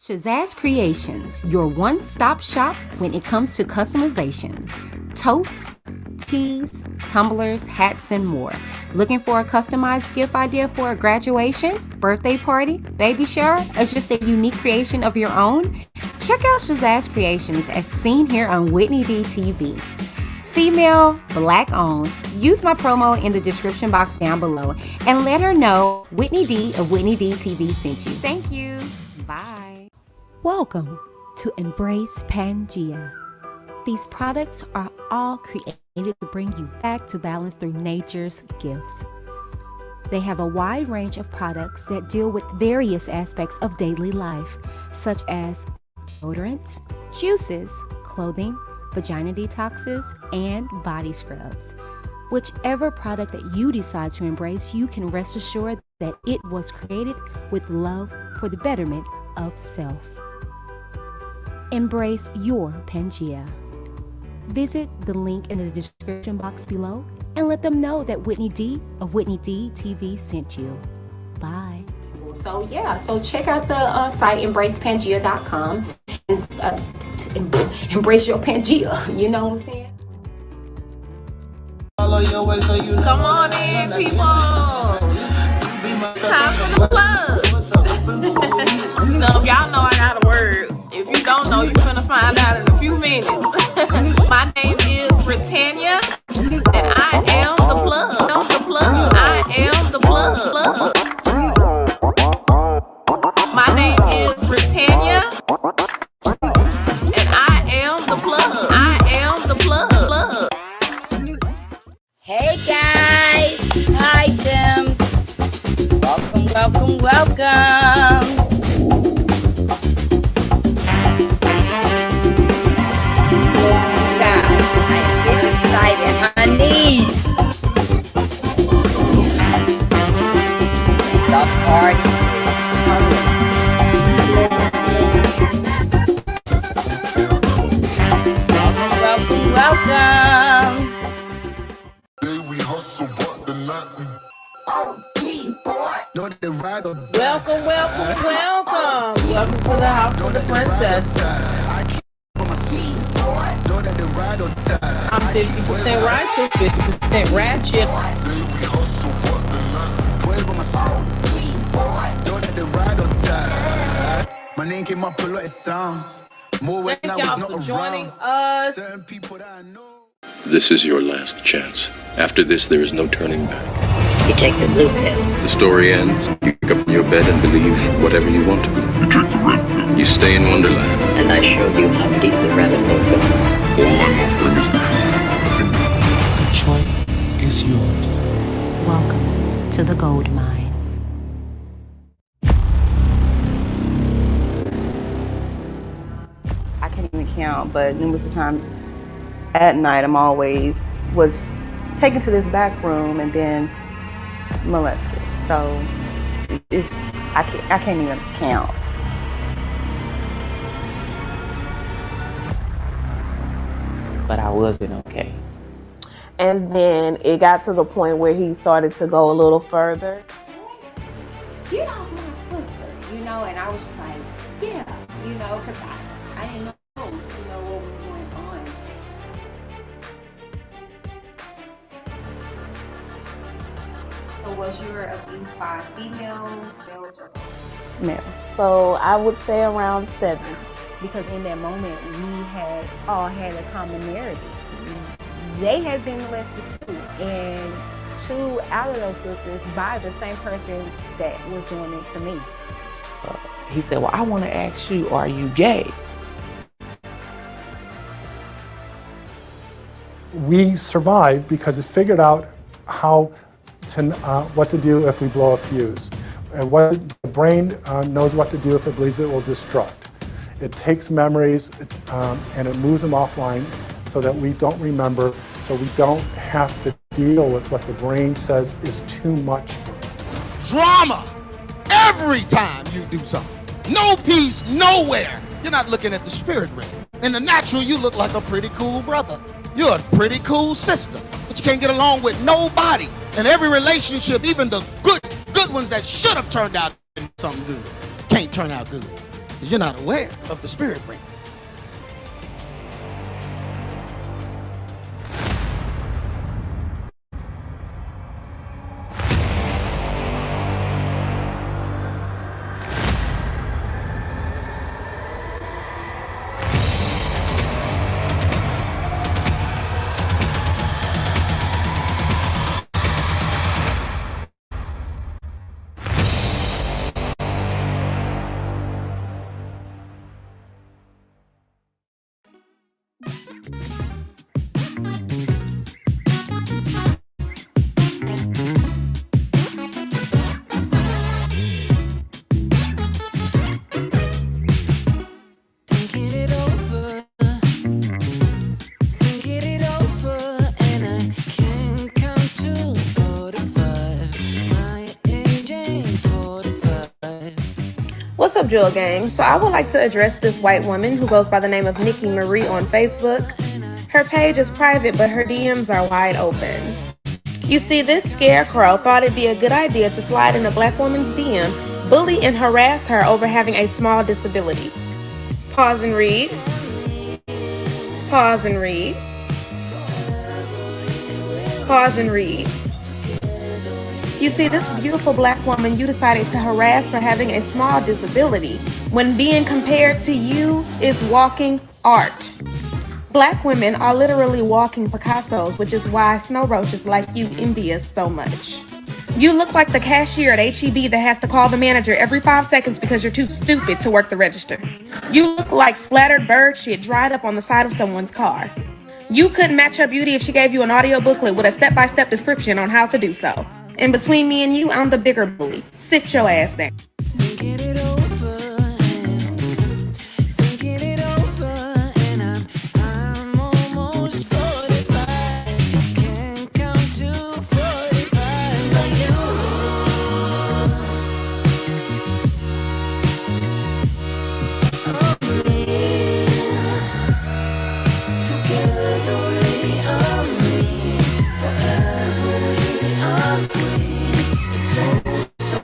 Shazazz Creations, your one-stop shop when it comes to customization. Totes, tees, tumblers, hats, and more. Looking for a customized gift idea for a graduation, birthday party, baby shower, or just a unique creation of your own? Check out Shazazz Creations as seen here on Whitney D TV. Female, Black owned. Use my promo in the description box down below and let her know Whitney D of Whitney D TV sent you. Thank you. Bye. Welcome to Embrace Pangaea. These products are all created to bring you back to balance through nature's gifts. They have a wide range of products that deal with various aspects of daily life, such as deodorants, juices, clothing, vagina detoxes, and body scrubs. Whichever product that you decide to embrace, you can rest assured that it was created with love for the betterment of self. Embrace your Pangaea. Visit the link in the description box below and let them know that Whitney D of Whitney D TV sent you. Bye. So check out the site embracepangea.com and embrace your Pangaea. You know what I'm saying? Come on in, people. Time for the plug. Y'all know I got a word. If you don't know, you're gonna find out in a few minutes. My name is Britannia, and I am the plug. I am the plug. My name is Britannia, and I am the plug. I am the plug. Hey guys, hi Gems. Welcome. Guys, I'm getting excited. My knees. The party is coming. Welcome. We hustle, but the night we Welcome. Welcome to the house of the princess. I'm 50% righteous, 50% ratchet. My name came up a lot of sounds. More when Thank I was y'all not for around. joining us. Certain people that I know. This is your last chance. After this, there is no turning back. You take the blue pill. The story ends. You pick up in your bed and believe whatever you want to believe. You take the red pill. You stay in Wonderland. And I show you how deep the rabbit hole goes. All I'm offering is the truth. The choice is yours. Welcome to the gold mine. I can't even count, but numerous of times at night I'm always was taken to this back room and then molested. So it's I can't even count. But I wasn't okay. And then it got to the point where he started to go a little further. Get off my sister, and I was just like, yeah, because I didn't know, what was going on. So was your abuse by females, males, or Male. So I would say around 7. because in that moment we had all had a common narrative. They had been molested too, and 2 out of those sisters by the same person that was doing it to me. He said, well, I want to ask you, are you gay? We survived because it figured out what to do if we blow a fuse. And what the brain knows what to do if it believes it will destruct. It takes memories and it moves them offline so that we don't remember, so we don't have to deal with what the brain says is too much for us. Drama every time you do something. No peace, nowhere. You're not looking at the spirit realm. In the natural, you look like a pretty cool brother. You're a pretty cool sister, but you can't get along with nobody. And every relationship, even the good ones that should have turned out something good, can't turn out good. because you're not aware of the spirit realm. What's up, Jewel Gang? So I would like to address this white woman who goes by the name of Nikki Marie on Facebook. Her page is private, but her DMs are wide open. You see, this scarecrow thought it'd be a good idea to slide in a black woman's DM, bully and harass her over having a small disability. Pause and read. Pause and read. Pause and read. You see, this beautiful black woman you decided to harass for having a small disability, when being compared to you, is walking art. Black women are literally walking Picassos, which is why snow roaches like you envy us so much. You look like the cashier at H-E-B that has to call the manager every 5 seconds because you're too stupid to work the register. You look like splattered bird shit dried up on the side of someone's car. You couldn't match her beauty if she gave you an audio booklet with a step-by-step description on how to do so. And between me and you, I'm the bigger bully. Sit your ass down. So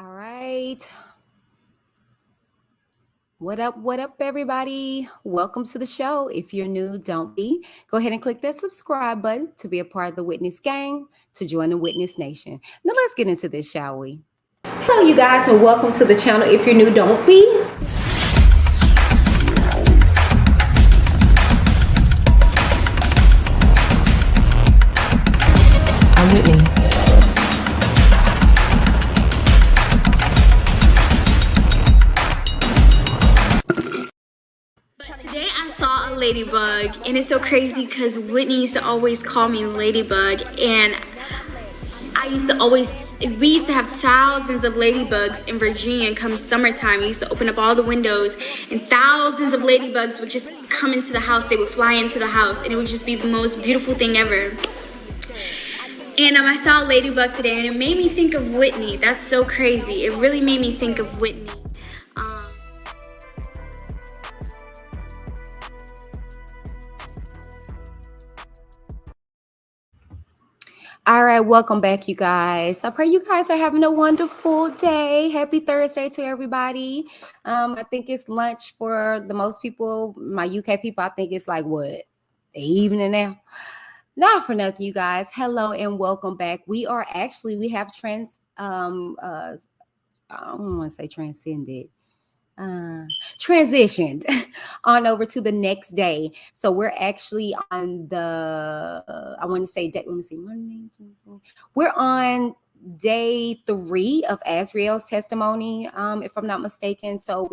All right. What up, everybody? Welcome to the show. If you're new, don't be. Go ahead and click that subscribe button to be a part of the Witness Gang, to join the Witness Nation. Now let's get into this, shall we? Hello, you guys, and welcome to the channel. If you're new, don't be. I'm Whitney. Today I saw a ladybug, and it's so crazy because Whitney used to always call me Ladybug, and we used to have thousands of ladybugs in Virginia. And come summertime, we used to open up all the windows, and thousands of ladybugs would just come into the house. They would fly into the house, and it would just be the most beautiful thing ever. And I saw a ladybug today, and it made me think of Whitney. That's so crazy. It really made me think of Whitney. All right, welcome back, you guys. I pray you guys are having a wonderful day. Happy Thursday to everybody. I think it's lunch for the most people. My UK people, I think it's like what, the evening now? Not for nothing, you guys. Hello and welcome back. We have I don't want to say transcended. Transitioned on over to the next day. So we're actually on I want to say that, let me see, Monday, Tuesday. We're on day 3 of AZRIEL's testimony, if I'm not mistaken. So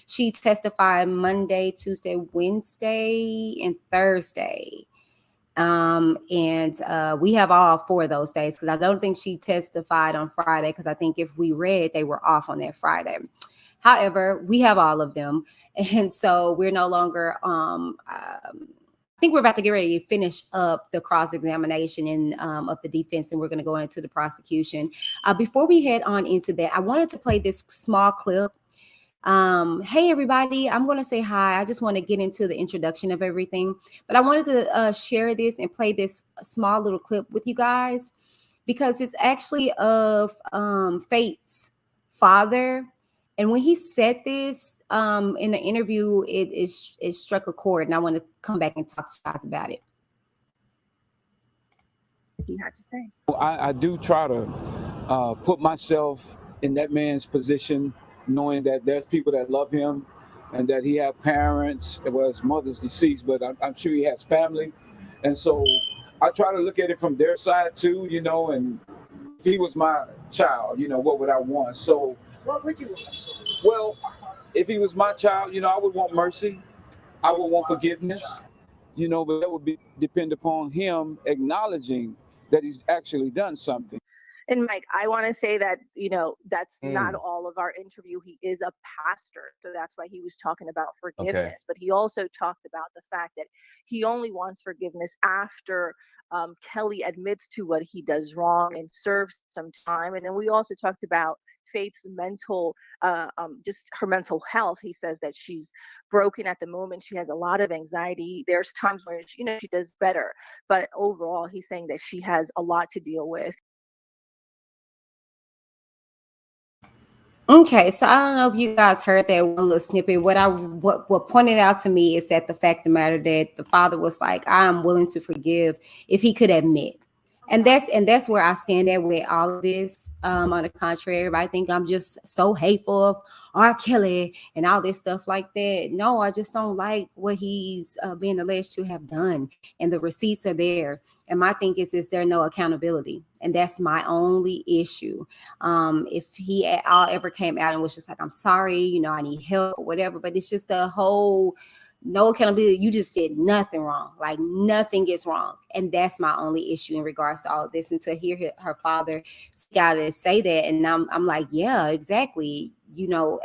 she testified Monday, Tuesday, Wednesday, and Thursday. We have all 4 of those days, because I don't think she testified on Friday, because I think if we read, they were off on that Friday. However, we have all of them. And so we're no longer, I think we're about to get ready to finish up the cross-examination of the defense, and we're going to go into the prosecution. Before we head on into that, I wanted to play this small clip. Hey, everybody, I'm going to say hi. I just want to get into the introduction of everything, but I wanted to share this and play this small little clip with you guys, because it's actually of Faith's father. And when he said this in the interview, it struck a chord, and I want to come back and talk to you guys about it. He had to say. Well, I do try to put myself in that man's position, knowing that there's people that love him, and that he has parents. Well, his mother's deceased, but I'm sure he has family. And so I try to look at it from their side too, and if he was my child, what would I want? So what would you want? Well, if he was my child, I would want mercy. I would want forgiveness, but that would depend upon him acknowledging that he's actually done something. And Mike, I want to say that, that's not all of our interview. He is a pastor, so that's why he was talking about forgiveness. Okay. But he also talked about the fact that he only wants forgiveness after Kelly admits to what he does wrong and serves some time. And then we also talked about Faith's mental, just her mental health. He says that she's broken at the moment. She has a lot of anxiety. There's times where, she does better. But overall, he's saying that she has a lot to deal with. Okay, so I don't know if you guys heard that one little snippet. What pointed out to me is that the fact of the matter that the father was like, I am willing to forgive if he could admit. And that's where I stand at with all of this. On the contrary, everybody think I'm just so hateful of R. Kelly and all this stuff like that. No, I just don't like what he's being alleged to have done. And the receipts are there. And my thing is there no accountability? And that's my only issue. If he all ever came out and was just like, I'm sorry, I need help or whatever, but it's just a whole no accountability. You just did nothing wrong. Like nothing is wrong. And that's my only issue in regards to all of this. And to hear her father got to say that. And I'm like, yeah, exactly.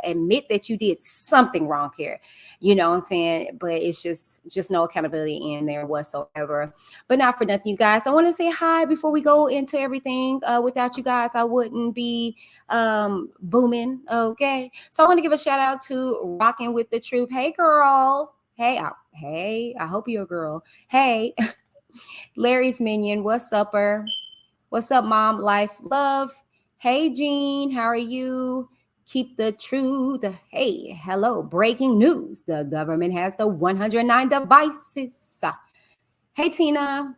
Admit that you did something wrong here. You know what I'm saying? But it's just no accountability in there whatsoever. But not for nothing, you guys. I want to say hi before we go into everything. Without you guys, I wouldn't be booming. Okay. So I want to give a shout out to Rocking with the Truth. Hey, girl. Hey, I hope you're a girl. Hey, Larry's Minion. What's up, What's up, Mom? Life, love. Hey, Jean, how are you? Keep the truth. Hey, hello. Breaking news. The government has the 109 devices. Hey, Tina.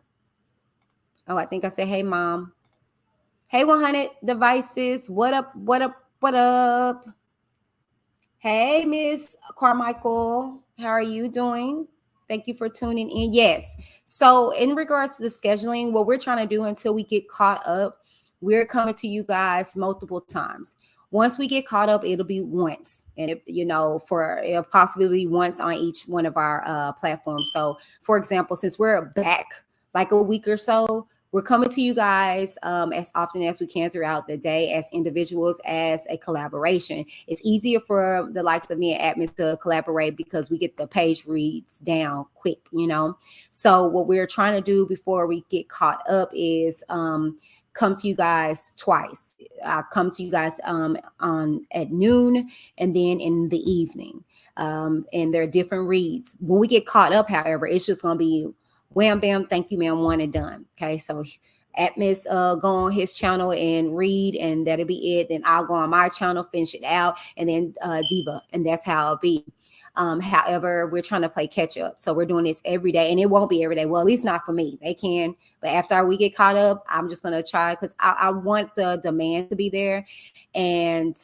Oh, I think I said, hey, Mom. Hey, 100 devices. What up? What up? What up? Hey, Miss Carmichael. How are you doing? Thank you for tuning in. Yes. So, in regards to the scheduling, what we're trying to do until we get caught up, we're coming to you guys multiple times. Once we get caught up, it'll be once, and it'll possibly be once on each one of our platforms. So, for example, since we're back like a week or so, we're coming to you guys as often as we can throughout the day as individuals, as a collaboration. It's easier for the likes of me and admins to collaborate because we get the page reads down quick, So what we're trying to do before we get caught up is come to you guys twice. I'll come to you guys at noon and then in the evening. And there are different reads. When we get caught up, however, it's just going to be wham, bam, thank you, ma'am, one and done. Okay, so Atmos go on his channel and read, and that'll be it. Then I'll go on my channel, finish it out, and then Diva, and that's how it'll be. However, we're trying to play catch up. So we're doing this every day, and it won't be every day. Well, at least not for me. They can, but after we get caught up, I'm just going to try because I want the demand to be there. And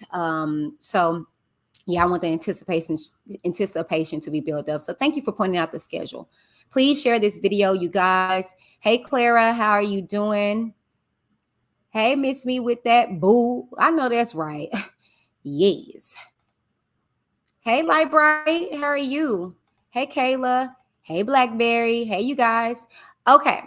so, yeah, I want the anticipation to be built up. So thank you for pointing out the schedule. Please share this video, you guys. Hey, Clara, how are you doing? Hey, miss me with that boo. I know that's right. Yes. Hey, Light Bright, how are you? Hey, Kayla. Hey, Blackberry. Hey, you guys. Okay.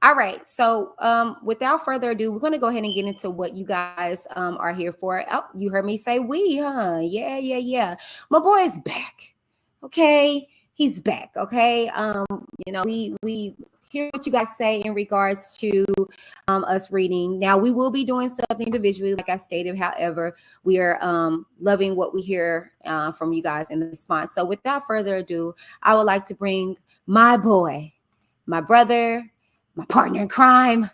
All right. So without further ado, we're going to go ahead and get into what you guys are here for. Oh, you heard me say we, huh? Yeah. My boy is back. Okay. He's back. Okay. We hear what you guys say in regards to us reading. Now, we will be doing stuff individually, like I stated. However, we are loving what we hear from you guys in the response. So without further ado, I would like to bring my boy, my brother, my partner in crime,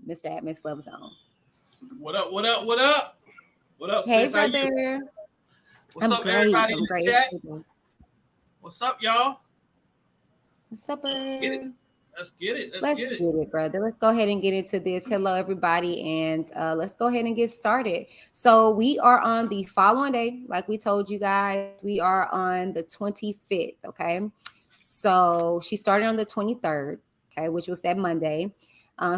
Mr. Atmos Love Zone. What up? What up? What up? What up, hey, sis? How brother. you? What's I'm up, great. everybody? I'm in great. the chat? What's up, y'all? What's up, Let's get it. Let's get it. Let's get it, brother. Let's go ahead and get into this. Hello, everybody, and let's go ahead and get started. So we are on the following day, like we told you guys. We are on the 25th, okay? So she started on the 23rd, okay, which was that Monday.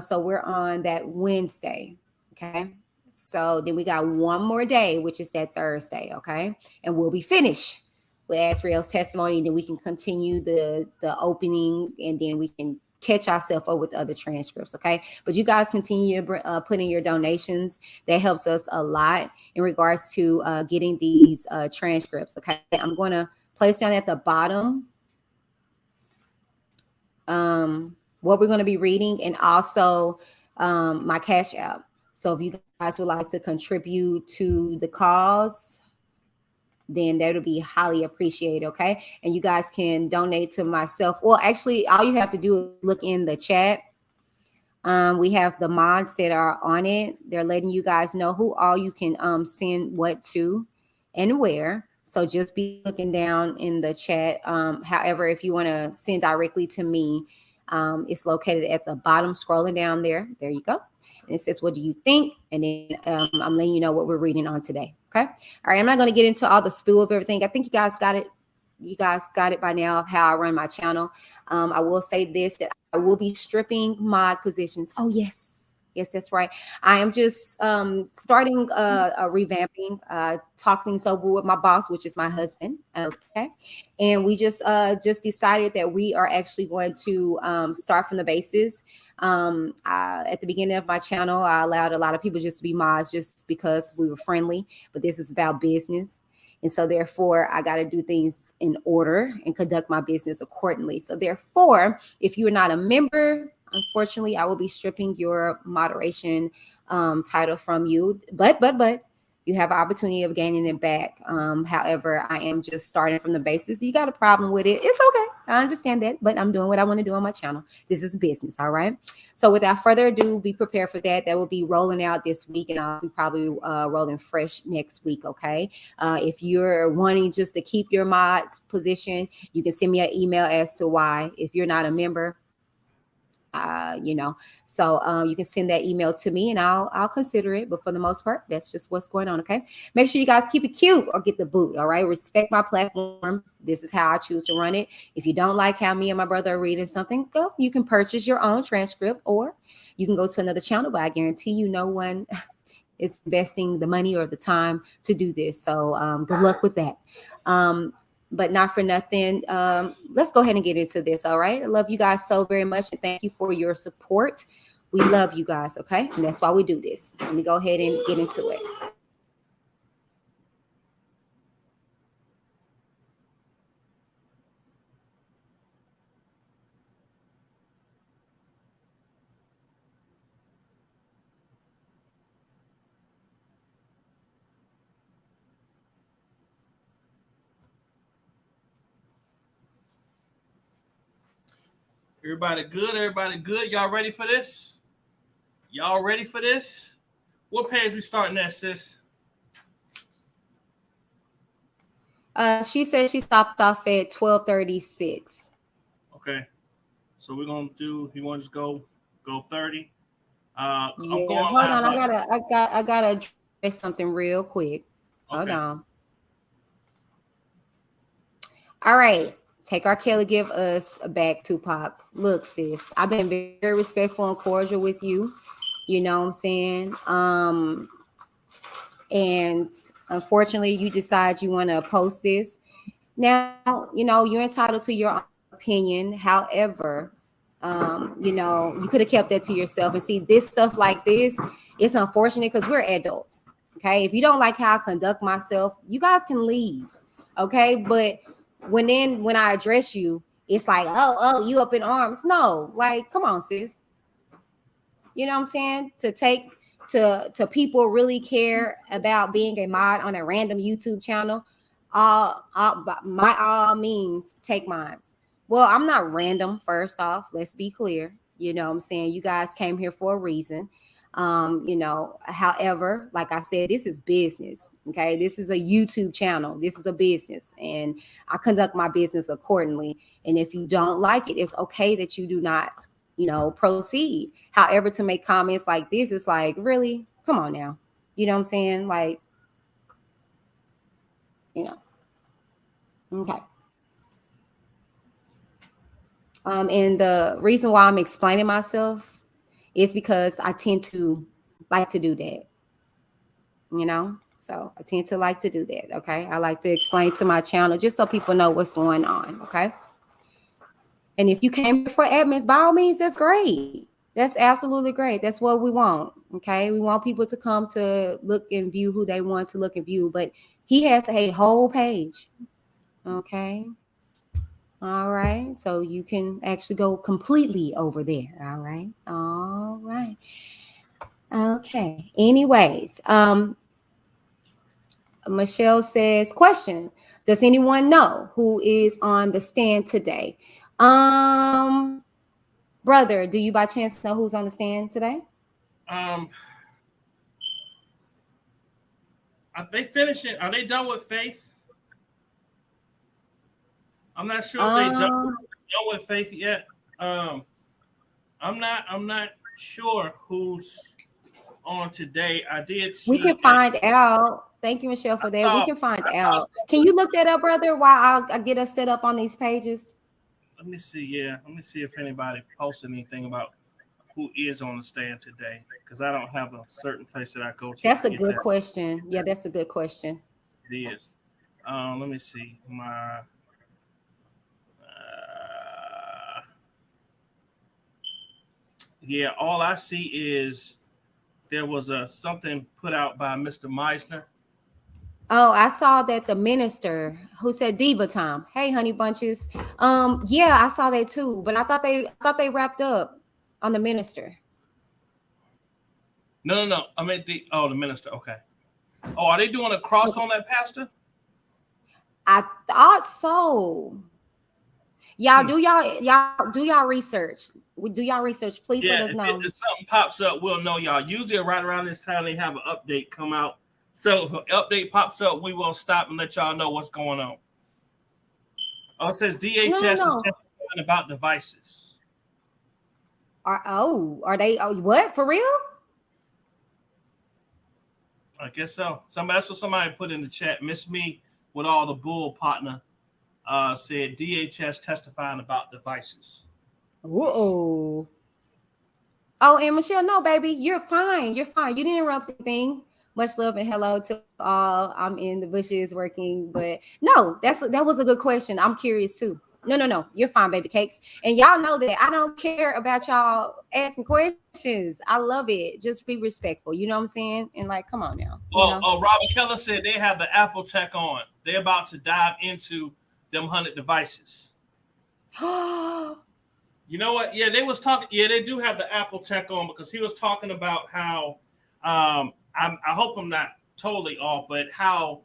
So we're on that Wednesday, okay? So then we got one more day, which is that Thursday, okay? And we'll be finished with AZRIEL's testimony, and then we can continue the opening, and then we can catch ourselves up with other transcripts, okay? But you guys continue to put in your donations. That helps us a lot in regards to getting these transcripts, okay? I'm going to place down at the bottom what we're going to be reading, and also my Cash App. So if you guys would like to contribute to the cause, then that would be highly appreciated, okay? And you guys can donate to myself. Well, actually, all you have to do is look in the chat. We have the mods that are on it. They're letting you guys know who all you can send what to and where. So just be looking down in the chat. However, if you want to send directly to me, it's located at the bottom, scrolling down there. There you go. And it says, what do you think? And then I'm letting you know what we're reading on today. Okay. All right. I'm not going to get into all the spiel of everything. I think you guys got it. You guys got it by now of how I run my channel. I will say this, that I will be stripping mod positions. Oh, yes. Yes, that's right. I am just starting a revamping, talk things over with my boss, which is my husband. Okay. And we just decided that we are actually going to start from the basis. At the beginning of my channel, I allowed a lot of people just to be mods just because we were friendly, but this is about business. And so therefore, I got to do things in order and conduct my business accordingly. So therefore, if you're not a member, unfortunately, I will be stripping your moderation title from you. But you have an opportunity of gaining it back. However, I am just starting from the basis. You got a problem with it, it's okay. I understand that, but I'm doing what I want to do on my channel. This is business, all right? So without further ado, be prepared for that. That will be rolling out this week, and I'll be probably rolling fresh next week, okay? If you're wanting just to keep your mods position, you can send me an email as to why. If you're not a member, so you can send that email to me and I'll consider it. But for the most part, that's just what's going on. Okay. Make sure you guys keep it cute or get the boot. All right. Respect my platform. This is how I choose to run it. If you don't like how me and my brother are reading something, you can purchase your own transcript, or you can go to another channel, but I guarantee you no one is investing the money or the time to do this. So good luck with that. But not for nothing, let's go ahead and get into this, all right? I love you guys so very much, and thank you for your support. We love you guys, okay? And that's why we do this. Let me go ahead and get into it. Everybody good? Everybody good? Y'all ready for this? Y'all ready for this? What page we starting at, sis? She said she stopped off at 1236. Okay. So we're gonna do. You want to just go 30? Yeah. I'm going Hold on. I gotta address something real quick. Hold on. All right. Take R. Kelly, give us a back, Tupac. Look, sis, I've been very respectful and cordial with you. You know what I'm saying? And unfortunately, you decide you want to post this. Now, you're entitled to your own opinion. However, you could have kept that to yourself. And see, this stuff like this, it's unfortunate because we're adults. Okay. If you don't like how I conduct myself, you guys can leave. Okay. But when I address you, it's like, oh, you up in arms. No, like, come on, sis. You know what I'm saying? To people really care about being a mod on a random YouTube channel, by all means, take mines. Well, I'm not random, first off. Let's be clear. You know what I'm saying? You guys came here for a reason. However, like I said, this is business. Okay. This is a YouTube channel. This is a business, and I conduct my business accordingly. And if you don't like it, it's okay that you do not, proceed. However, to make comments like this, it's like, really? Come on now. You know what I'm saying? Like, okay. And the reason why I'm explaining myself is because I tend to like to do that. So I tend to like to do that. Okay. I like to explain to my channel just so people know what's going on. Okay. And if you came for admins, by all means, that's great. That's absolutely great. That's what we want. Okay. We want people to come to look and view who they want to look and view, but he has a whole page. Okay. All right. So you can actually go completely over there. All right. All right. Okay. Anyways, Michelle says, question, does anyone know who is on the stand today? Brother, do you by chance know who's on the stand today? Are they finishing? Are they done with Faith? I'm not sure if they done with Faith yet. I'm not sure who's on today. I did see. We can find out. Thank you, Michelle, for that. We can find out. Can you look that up, brother, while I get us set up on these pages? Let me see. Yeah, let me see if anybody posted anything about who is on the stand today, because I don't have a certain place that I go to. That's a good question. Yeah, that's a good question. It is. Let me see. My yeah, all I see is there was something put out by Mr. Meisner. Oh, I saw that the minister who said Diva Time. Hey, honey bunches. Yeah, I saw that too, but I thought they wrapped up on the minister. No. I meant the minister. Okay. Oh, are they doing a cross on that, Pastor? I thought so. Y'all do y'all research. Do y'all research? Please Yeah, let us know. if something pops up, we'll know, y'all. Usually right around this time they have an update come out. So if an update pops up, we will stop and let y'all know what's going on. Oh, it says DHS is testifying about devices. Are they? What, for real? I guess so. That's what somebody put in the chat. Miss Me with all the bull partner said DHS testifying about devices. Whoa. Oh, and Michelle, no, baby, you're fine. You're fine. You didn't interrupt anything. Much love and hello to all. I'm in the bushes working, but no, that was a good question. I'm curious too. No, you're fine, baby cakes. And y'all know that I don't care about y'all asking questions. I love it. Just be respectful. You know what I'm saying? And like, come on now. Robert Keller said they have the Apple tech on. They're about to dive into them 100 devices. You know what? Yeah, they was talking. Yeah, they do have the Apple tech on because he was talking about how I hope I'm not totally off, but how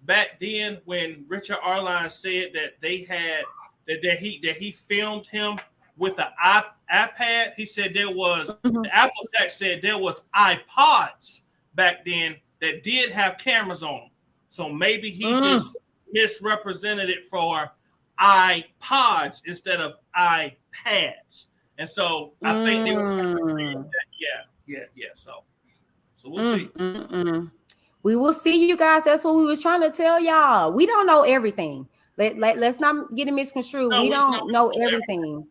back then when Richard Arline said that they had that he filmed him with the iPad, he said there was the Apple tech said there was iPods back then that did have cameras on them. So maybe he just misrepresented it for iPods instead of iPads. And so I think they was yeah. So we'll see. We will see, you guys. That's what we was trying to tell y'all. We don't know everything. Let's not get it misconstrued. We don't know everything.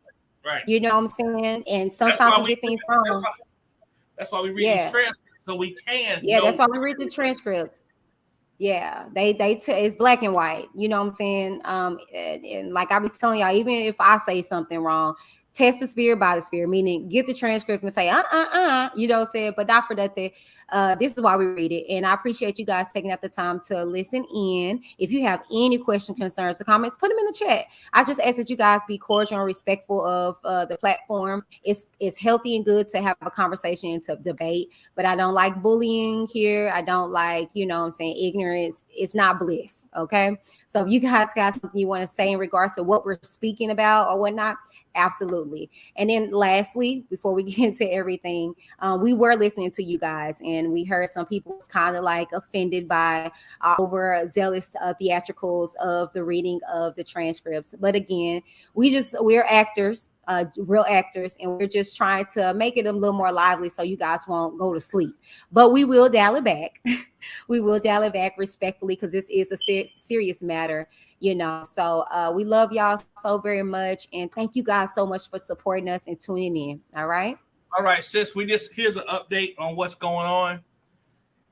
Right. You know what I'm saying? And sometimes we get things wrong. That's why we read these transcripts so we can. Yeah, that's why we read the transcripts. Yeah, it's black and white. You know what I'm saying? And like I be telling y'all, even if I say something wrong, test the spirit by the spirit, meaning get the transcript and say, you know what I'm saying? But not for that. This is why we read it. And I appreciate you guys taking out the time to listen in. If you have any questions, concerns, or comments, put them in the chat. I just ask that you guys be cordial and respectful of the platform. It's healthy and good to have a conversation and to debate, but I don't like bullying here. I don't like, you know what I'm saying, ignorance. It's not bliss, okay? So if you guys got something you want to say in regards to what we're speaking about or whatnot, absolutely. And then lastly, before we get into everything, we were listening to you guys and we heard some people was kind of like offended by overzealous theatricals of the reading of the transcripts. But again, we're actors, real actors, and we're just trying to make it a little more lively so you guys won't go to sleep. But we will dial it back. We will dial it back respectfully because this is a serious matter, you know. So we love y'all so very much, and thank you guys so much for supporting us and tuning in. All right, sis. Here's an update on what's going on.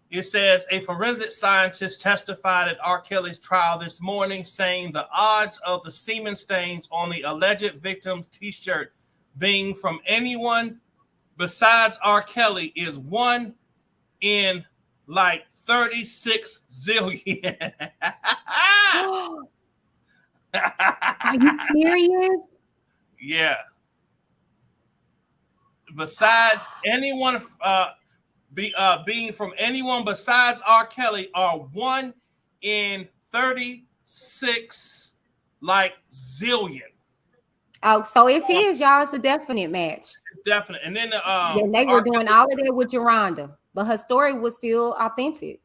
It says a forensic scientist testified at R. Kelly's trial this morning, saying the odds of the semen stains on the alleged victim's T-shirt being from anyone besides R. Kelly is 1 in like 36 zillion. Are you serious? Yeah. Besides anyone, being from anyone besides R. Kelly are 1 in 36 like zillion. Oh, so it's his, y'all. It's a definite match. It's definite. And then they were doing all of that with Geronda, but her story was still authentic.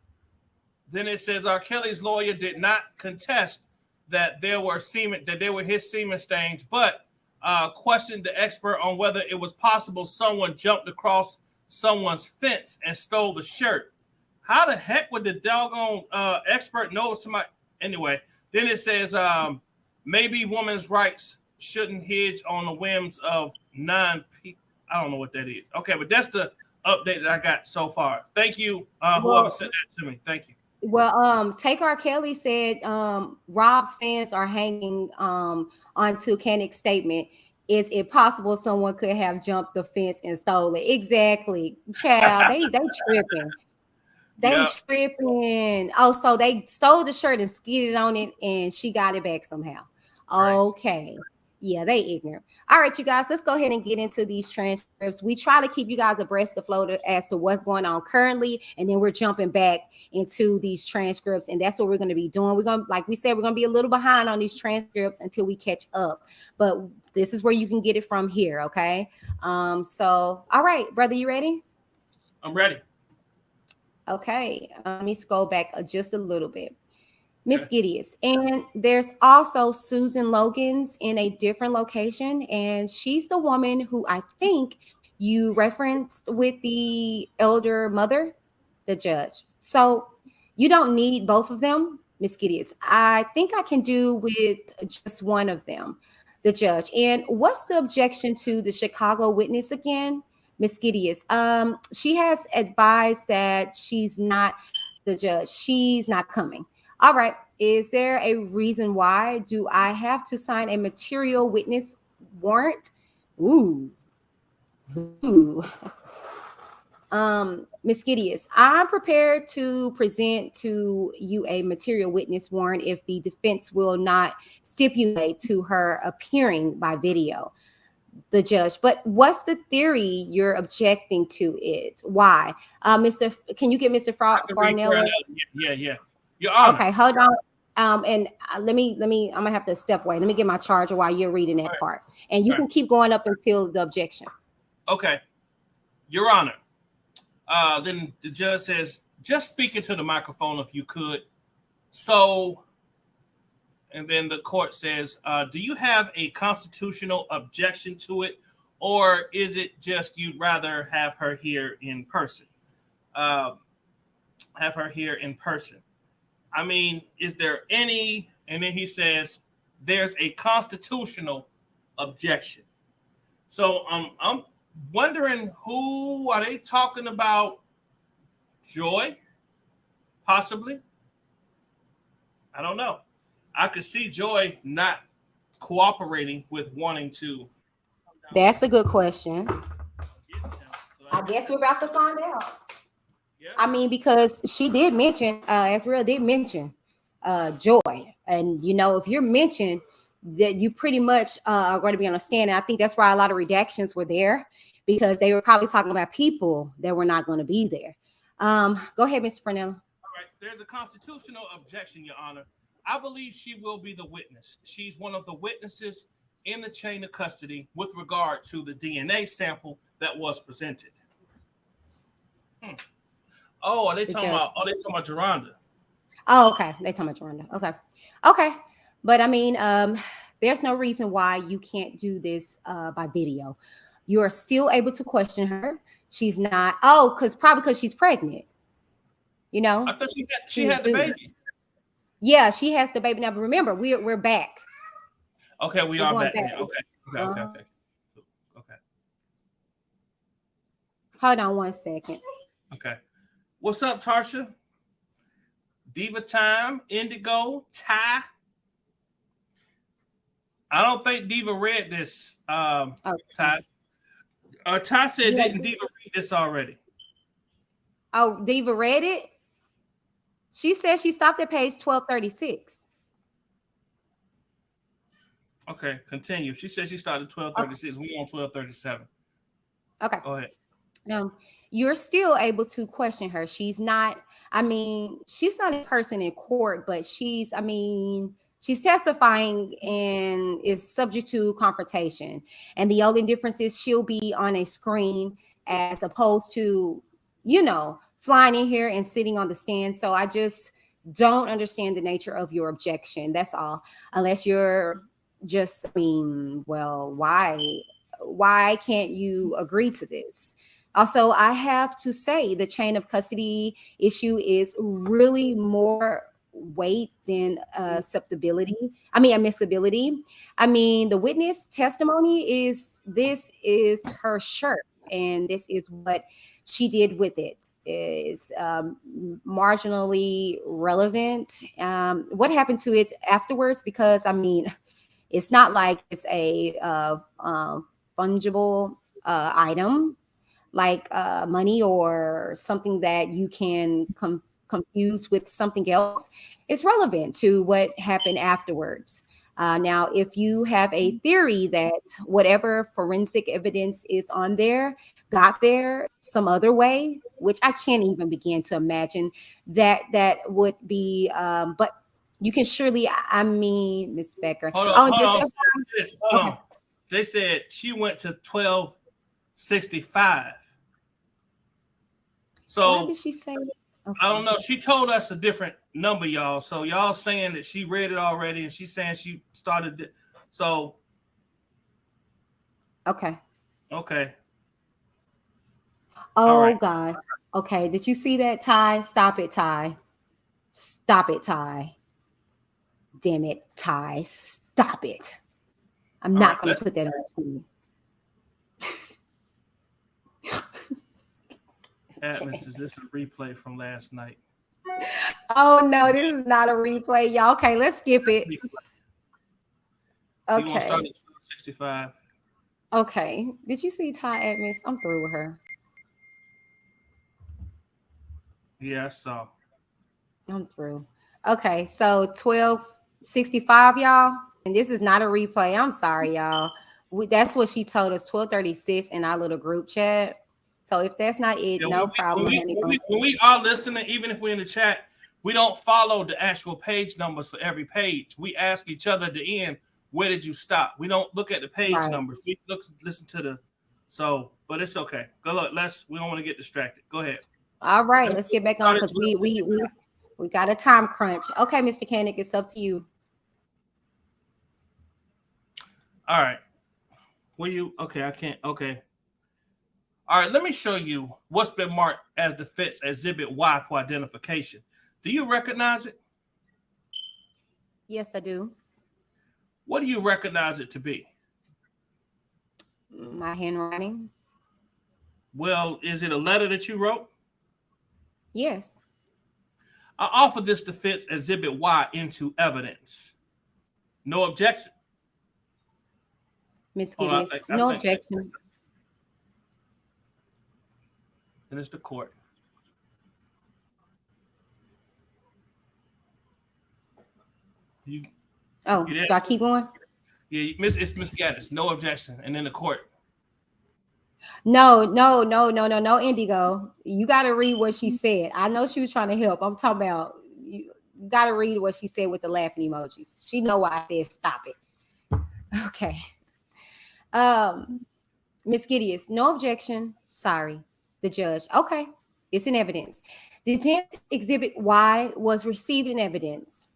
Then it says R. Kelly's lawyer did not contest that they were his semen stains, but questioned the expert on whether it was possible someone jumped across someone's fence and stole the shirt. How the heck would the doggone expert know somebody? Anyway, then it says maybe women's rights shouldn't hinge on the whims of non-people. I don't know what that is. Okay, but that's the update that I got so far. Thank you, whoever sent that to me. Thank you. Well, Take R. Kelly said Rob's fans are hanging onto Kanek's statement. Is it possible someone could have jumped the fence and stole it? Exactly, child. They tripping. They tripping. Oh, so they stole the shirt and skidded on it, and she got it back somehow. Okay. Yeah, they ignorant. All right, you guys, let's go ahead and get into these transcripts. We try to keep you guys abreast of flow as to what's going on currently, and then we're jumping back into these transcripts, and that's what we're going to be doing. We're going to, like we said, we're going to be a little behind on these transcripts until we catch up, but this is where you can get it from here, okay? So, all right, brother, you ready? I'm ready. Okay, let me scroll back just a little bit. Miss Gideus. And there's also Susan Logan's in a different location. And she's the woman who I think you referenced with the elder mother, the judge. So you don't need both of them, Miss Gideus. I think I can do with just one of them, the judge. And what's the objection to the Chicago witness again, Miss Gideus? She has advised that she's not the judge. She's not coming. All right. Is there a reason why? Do I have to sign a material witness warrant? Ooh. Ms. Gideus, I'm prepared to present to you a material witness warrant if the defense will not stipulate to her appearing by video. The judge, but what's the theory you're objecting to it? Why? Can you get Mr. Farnell? Yeah. Your Honor. Okay, hold on. And let me, I'm gonna have to step away. Let me get my charger while you're reading that part. And you can keep going up until the objection. Okay. Your Honor. Then the judge says, just speak into the microphone if you could. So, and then the court says, do you have a constitutional objection to it? Or is it just you'd rather have her here in person? Have her here in person. I mean, is there any, and then he says, there's a constitutional objection. So I'm wondering, who are they talking about? Joy? Possibly? I don't know. I could see Joy not cooperating with wanting to. That's a good question. I guess we're about to find out. I mean, because she did mention, AZRIEL did mention Joy. And, you know, if you're mentioned, that you pretty much are going to be on a stand. And I think that's why a lot of redactions were there, because they were probably talking about people that were not going to be there. Go ahead, Mr. Farnell. All right. There's a constitutional objection, Your Honor. I believe she will be the witness. She's one of the witnesses in the chain of custody with regard to the DNA sample that was presented. Oh, are they talking about? Oh, they talking about Geronda. Oh, okay. They talking about Geronda. Okay. But I mean, there's no reason why you can't do this by video. You are still able to question her. She's not. Oh, probably because she's pregnant. You know. I thought she had the baby. Yeah, she has the baby now. But remember, we're back. Okay, we are back. Yeah, okay. Hold on 1 second. Okay. What's up, Tarsha? Diva Time, Indigo, Ty. I don't think Diva read this, Ty. Ty said, didn't Diva read this already? Oh, Diva read it? She said she stopped at page 1236. Okay, continue. She said she started 1236. We on 1237. Okay. Go ahead. You're still able to question her. She's not, she's not in person in court, but she's testifying and is subject to confrontation. And the only difference is she'll be on a screen as opposed to, flying in here and sitting on the stand. So I just don't understand the nature of your objection. That's all. Unless you're just, why can't you agree to this? Also, I have to say the chain of custody issue is really more weight than admissibility. The witness testimony this is her shirt, and this is what she did with it is marginally relevant. What happened to it afterwards? Because it's not like it's a fungible item like money or something that you can confuse with something else. It's relevant to what happened afterwards. Now, if you have a theory that whatever forensic evidence is on there got there some other way, which I can't even begin to imagine that would be, but you can surely, I mean, Ms. Becker. Hold on. They said she went to 1265. So why did she say? Okay. I don't know. She told us a different number, y'all. So y'all saying that she read it already, and she's saying she started it. So okay. Oh right. God. Okay. Did you see that, Ty? Stop it, Ty. Stop it, Ty. Damn it, Ty. Stop it. I'm not going to put that on the screen. Atlas, is this a replay from last night? Oh no, this is not a replay, y'all. Okay, let's skip it. Okay. You want to start at 1265? Okay. Did you see Ty Admis? I'm through with her. Yeah, I saw. I'm through. Okay, so 1265, y'all. And this is not a replay. I'm sorry, y'all. That's what she told us, 1236 in our little group chat. So if that's not it, no problem. When we are listening, even if we're in the chat, we don't follow the actual page numbers for every page. We ask each other at the end, where did you stop? We don't look at the page numbers. We listen to the, but it's okay. Go look. We don't want to get distracted. Go ahead. All right, let's get back on because we got a time crunch. Okay, Mr. Koenig, it's up to you. All right. Okay, I can't. Okay. All right, let me show you what's been marked as Defense Exhibit Y for identification. Do you recognize it? Yes, I do. What do you recognize it to be? My handwriting. Well, is it a letter that you wrote? Yes. I offer this Defense Exhibit Y into evidence. No objection. Ms. Gideon, no objection. Then it's the court. Do I keep going? Yeah, it's Miss Gaddis. No objection. And then the court. No, Indigo. You got to read what she said. I know she was trying to help. I'm talking about you got to read what she said with the laughing emojis. She know why I said stop it. Okay. Miss Gideon, no objection. Sorry. The judge. Okay. It's in evidence. The Defense Exhibit Y was received in evidence.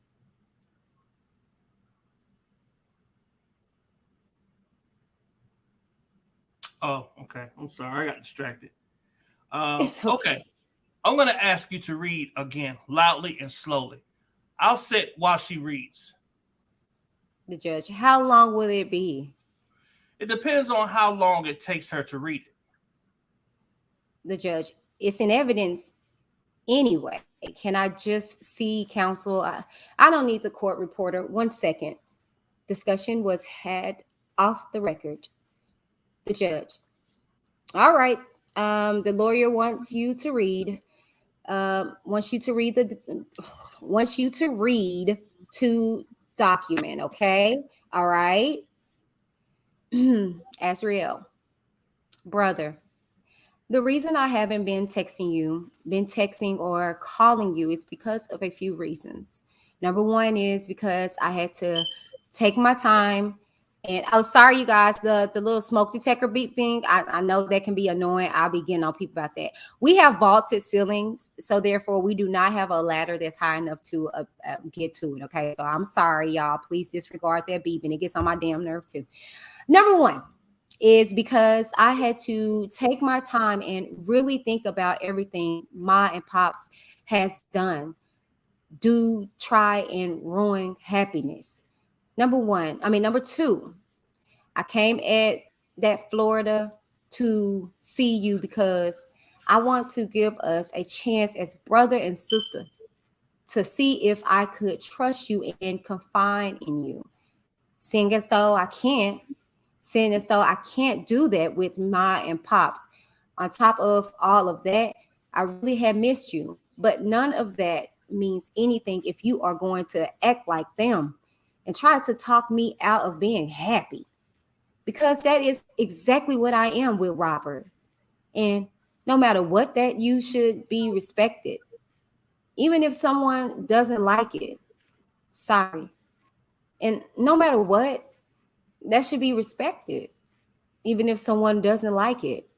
Oh, okay. I'm sorry. I got distracted. Okay. I'm going to ask you to read again, loudly and slowly. I'll sit while she reads. The judge. How long will it be? It depends on how long it takes her to read it. The judge. It's in evidence anyway. Can I just see counsel? I don't need the court reporter. 1 second. Discussion was had off the record. The judge. All right. The lawyer wants you to read. Wants you to read to document. Okay. All right. AZRIEL, brother. The reason I haven't been texting or calling you is because of a few reasons. Number one is because I had to take my time. And oh, sorry, you guys, the little smoke detector beeping. I know that can be annoying. I'll be getting on people about that. We have vaulted ceilings, so therefore we do not have a ladder that's high enough to get to it. Okay, so I'm sorry, y'all. Please disregard that beeping. It gets on my damn nerve too. Number one is because I had to take my time and really think about everything Ma and Pops has done. Do try and ruin happiness. Number two, I came at that Florida to see you because I want to give us a chance as brother and sister to see if I could trust you and confide in you. Seeing as though I can't do that with Ma and Pops. On top of all of that, I really have missed you. But none of that means anything if you are going to act like them. and tried to talk me out of being happy, because that is exactly what I am with Robert. And no matter what, that you should be respected. Even if someone doesn't like it, sorry. And no matter what, that should be respected. Even if someone doesn't like it.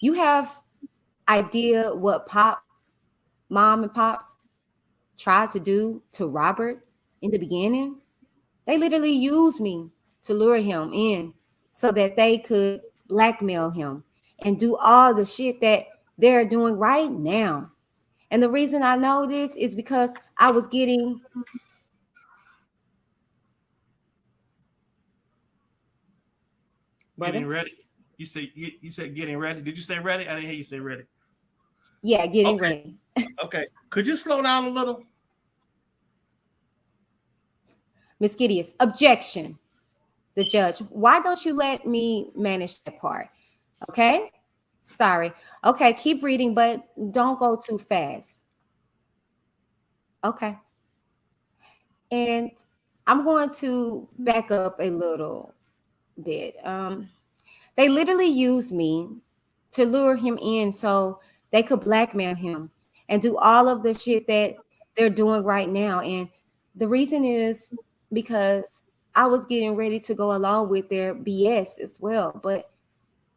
You have idea what mom and pops tried to do to Robert in the beginning? They literally used me to lure him in so that they could blackmail him and do all the shit that they're doing right now. And the reason I know this is because I was getting Getting ready. You said getting ready. Did you say ready? I didn't hear you say ready. Yeah, getting ready. Okay. Could you slow down a little? Miss Gideus, objection. The judge, why don't you let me manage that part? Okay? Sorry. Okay, keep reading, but don't go too fast. Okay. And I'm going to back up a little bit. They literally used me to lure him in so they could blackmail him and do all of the shit that they're doing right now. And the reason is because I was getting ready to go along with their BS as well. But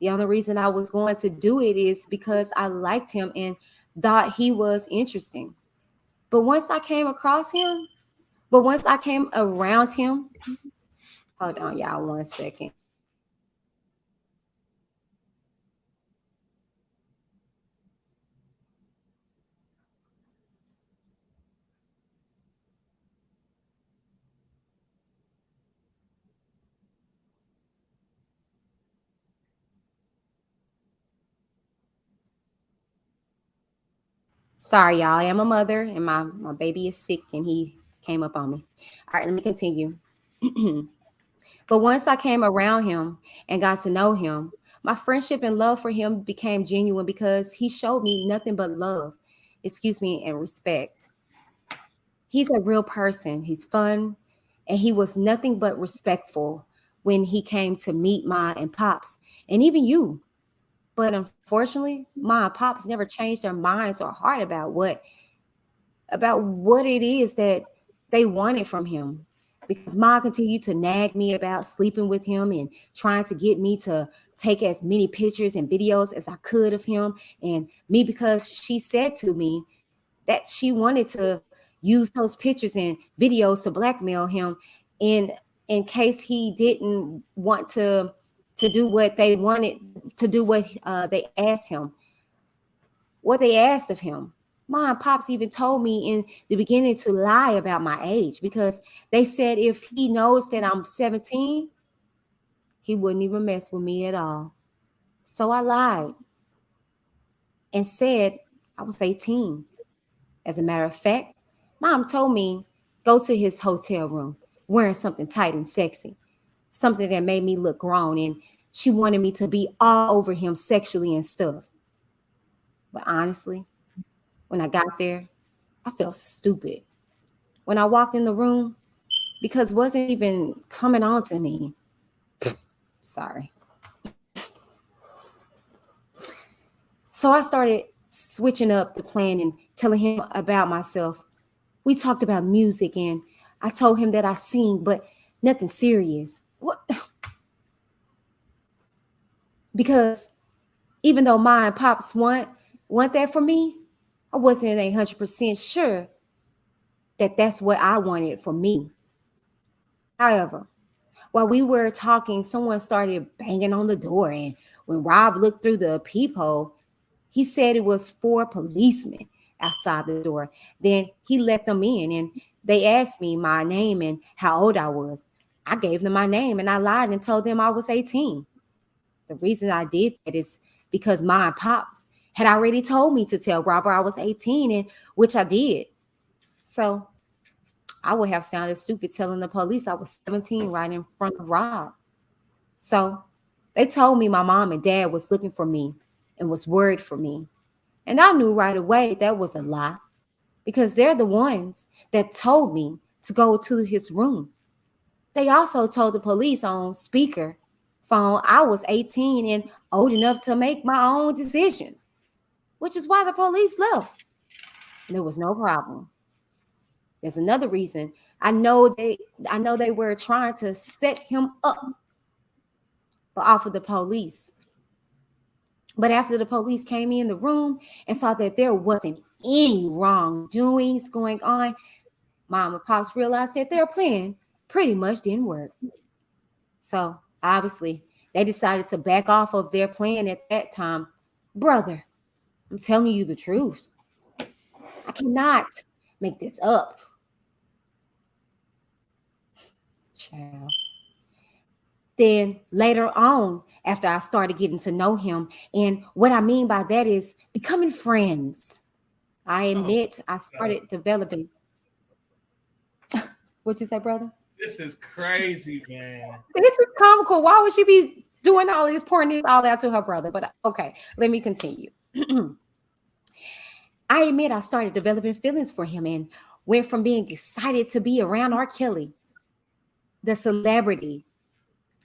the only reason I was going to do it is because I liked him and thought he was interesting. But once I came around him, hold on, y'all, 1 second. Sorry, y'all. I am a mother and my baby is sick and he came up on me. All right, let me continue. But once I came around him and got to know him, my friendship and love for him became genuine because he showed me nothing but love, and respect. He's a real person. He's fun, and he was nothing but respectful when he came to meet Ma and Pops, and even you. But unfortunately, Ma and Pops never changed their minds or heart about what it is that they wanted from him. Because Ma continued to nag me about sleeping with him and trying to get me to take as many pictures and videos as I could of him. And me, because she said to me that she wanted to use those pictures and videos to blackmail him in case he didn't want to do what they wanted to do, what they asked him, what they asked of him. Ma and Pops even told me in the beginning to lie about my age because they said if he knows that I'm 17, he wouldn't even mess with me at all. So I lied and said I was 18. As a matter of fact, Mom told me go to his hotel room wearing something tight and sexy, something that made me look grown, and she wanted me to be all over him sexually and stuff. But honestly, when I got there, I felt stupid. When I walked in the room, because it wasn't even coming on to me. Sorry. So I started switching up the plan and telling him about myself. We talked about music and I told him that I sing, but nothing serious. What? Because even though Ma and Pops want that for me, I wasn't 100% sure that that's what I wanted for me. However, while we were talking, someone started banging on the door, and when Rob looked through the peephole, he said it was 4 policemen outside the door. Then he let them in, and they asked me my name and how old I was. I gave them my name, and I lied and told them I was 18. The reason I did that is because my Pops had already told me to tell Robert I was 18, and which I did. So I would have sounded stupid telling the police I was 17 right in front of Rob. So they told me my mom and dad was looking for me and was worried for me. And I knew right away that was a lie because they're the ones that told me to go to his room. They also told the police on speaker phone I was 18 and old enough to make my own decisions, which is why the police left. And there was no problem. There's another reason. I know they were trying to set him up off of the police. But after the police came in the room and saw that there wasn't any wrongdoings going on, Mom and Pops realized that their plan pretty much didn't work. So obviously, they decided to back off of their plan at that time. Brother, I'm telling you the truth. I cannot make this up. Child. Then later on, after I started getting to know him, and what I mean by that is becoming friends. I admit I started developing. What'd you say, brother? This is crazy, man. This is comical. Why would she be doing all this, pouring this all out to her brother? But okay, let me continue. I admit I started developing feelings for him and went from being excited to be around R. Kelly, the celebrity,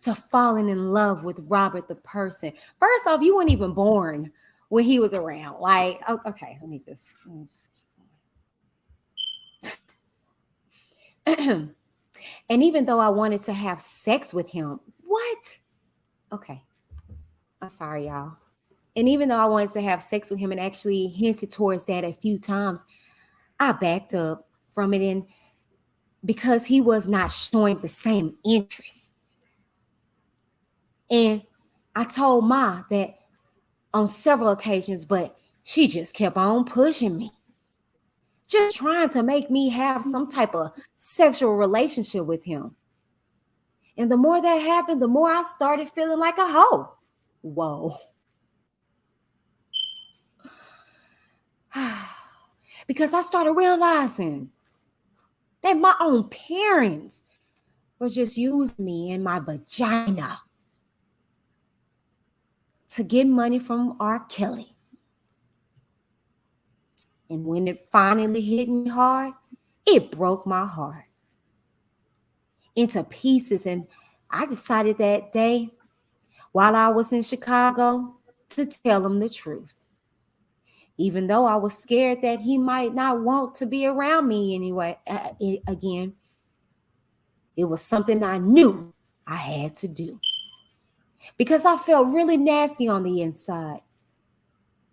to falling in love with Robert the person. First off, you weren't even born when he was around. Like, okay, let me just and even though I wanted to have sex with him, what? Okay. I'm sorry, y'all. And even though I wanted to have sex with him and actually hinted towards that a few times, I backed up from it in because he was not showing the same interest. And I told Ma that on several occasions, but she just kept on pushing me, just trying to make me have some type of sexual relationship with him. And the more that happened, the more I started feeling like a hoe. Whoa. Because I started realizing that my own parents were just using me and my vagina to get money from R. Kelly. And when it finally hit me hard, it broke my heart into pieces. And I decided that day, while I was in Chicago, to tell him the truth. Even though I was scared that he might not want to be around me anyway, again, it was something I knew I had to do. Because I felt really nasty on the inside.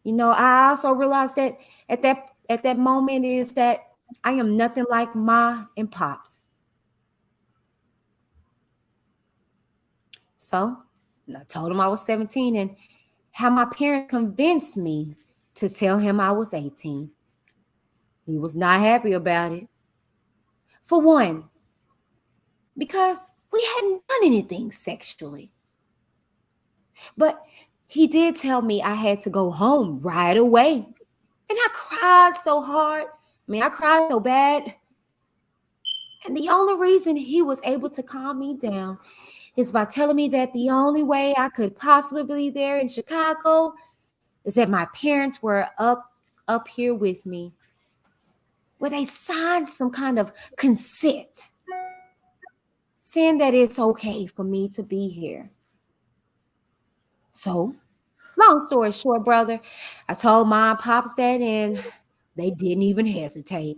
You know, I also realized that at that moment is that I am nothing like Ma and Pops. So I told him I was 17 and how my parents convinced me to tell him I was 18. He was not happy about it. For one, because we hadn't done anything sexually. But he did tell me I had to go home right away. And I cried so hard. I cried so bad. And the only reason he was able to calm me down is by telling me that the only way I could possibly be there in Chicago is that my parents were up here with me, where they signed some kind of consent, saying that it's okay for me to be here. So, long story short, brother, I told my pops that and they didn't even hesitate.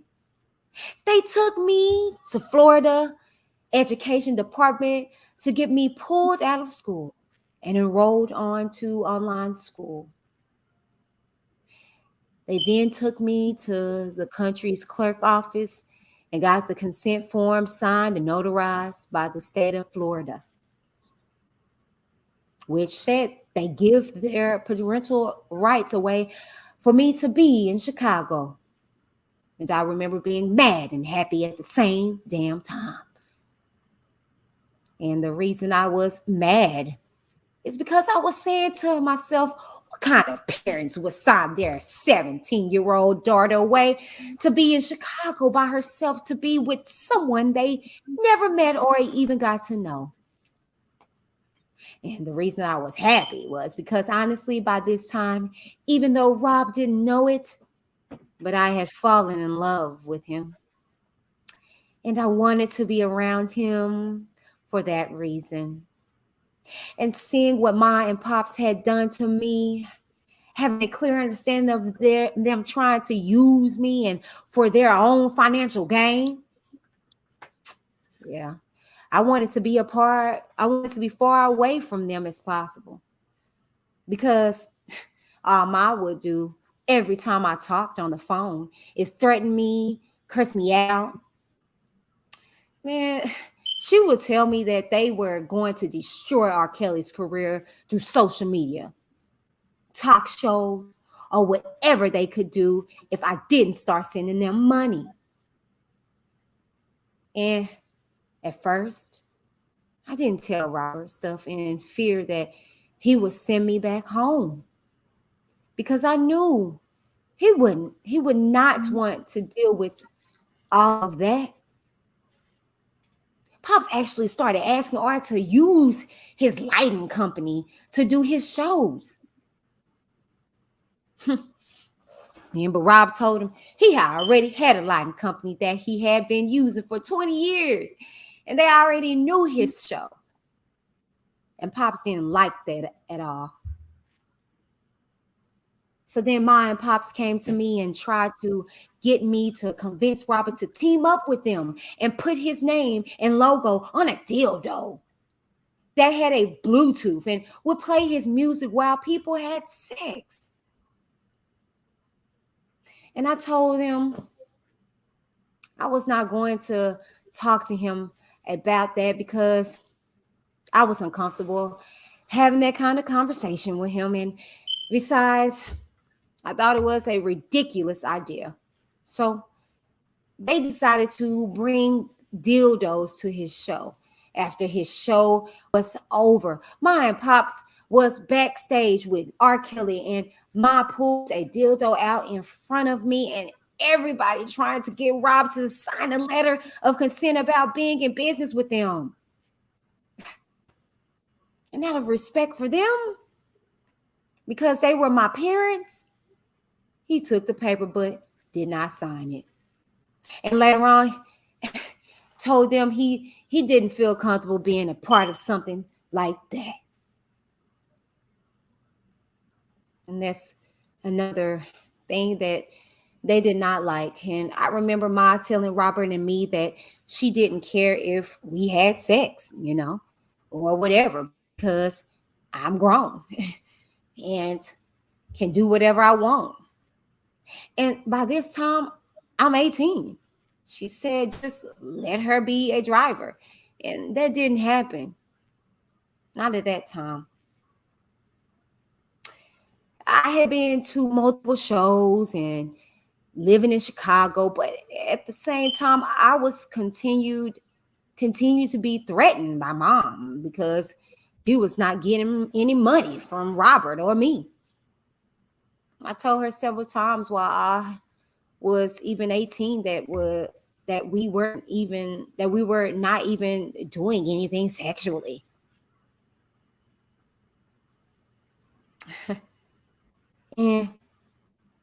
They took me to Florida Education Department to get me pulled out of school and enrolled on to online school. They then took me to the country's clerk office and got the consent form signed and notarized by the state of Florida, which said they give their parental rights away for me to be in Chicago. And I remember being mad and happy at the same damn time. And the reason I was mad is because I was saying to myself, what kind of parents would sign their 17-year-old daughter away to be in Chicago by herself to be with someone they never met or even got to know? And the reason I was happy was because honestly, by this time, even though Rob didn't know it, but I had fallen in love with him. And I wanted to be around him for that reason. And seeing what Ma and Pops had done to me, having a clear understanding of them trying to use me and for their own financial gain. Yeah. I wanted to be I wanted to be far away from them as possible. Because all Ma would do every time I talked on the phone is threaten me, curse me out. Man, she would tell me that they were going to destroy R. Kelly's career through social media, talk shows, or whatever they could do if I didn't start sending them money. And at first, I didn't tell Robert stuff in fear that he would send me back home, because I knew he would not want to deal with all of that. Pops actually started asking Art to use his lighting company to do his shows. But Rob told him he had already had a lighting company that he had been using for 20 years, and they already knew his show. And Pops didn't like that at all. So then Ma and Pops came to me and tried to get me to convince Robert to team up with them and put his name and logo on a dildo that had a Bluetooth and would play his music while people had sex. And I told him I was not going to talk to him about that because I was uncomfortable having that kind of conversation with him. And besides, I thought it was a ridiculous idea. So they decided to bring dildos to his show. After his show was over, Ma and Pops was backstage with R. Kelly, and Ma pulled a dildo out in front of me, and everybody trying to get Rob to sign a letter of consent about being in business with them. And out of respect for them, because they were my parents, he took the paper but did not sign it. And later on, told them he didn't feel comfortable being a part of something like that. And that's another thing that they did not like. And I remember Ma telling Robert and me that she didn't care if we had sex, or whatever, because I'm grown and can do whatever I want. And by this time, I'm 18. She said, just let her be a driver. And that didn't happen. Not at that time. I had been to multiple shows and living in Chicago, but at the same time, I was continued to be threatened by Mom because he was not getting any money from Robert or me. I told her several times while I was even 18 that we were not even doing anything sexually. And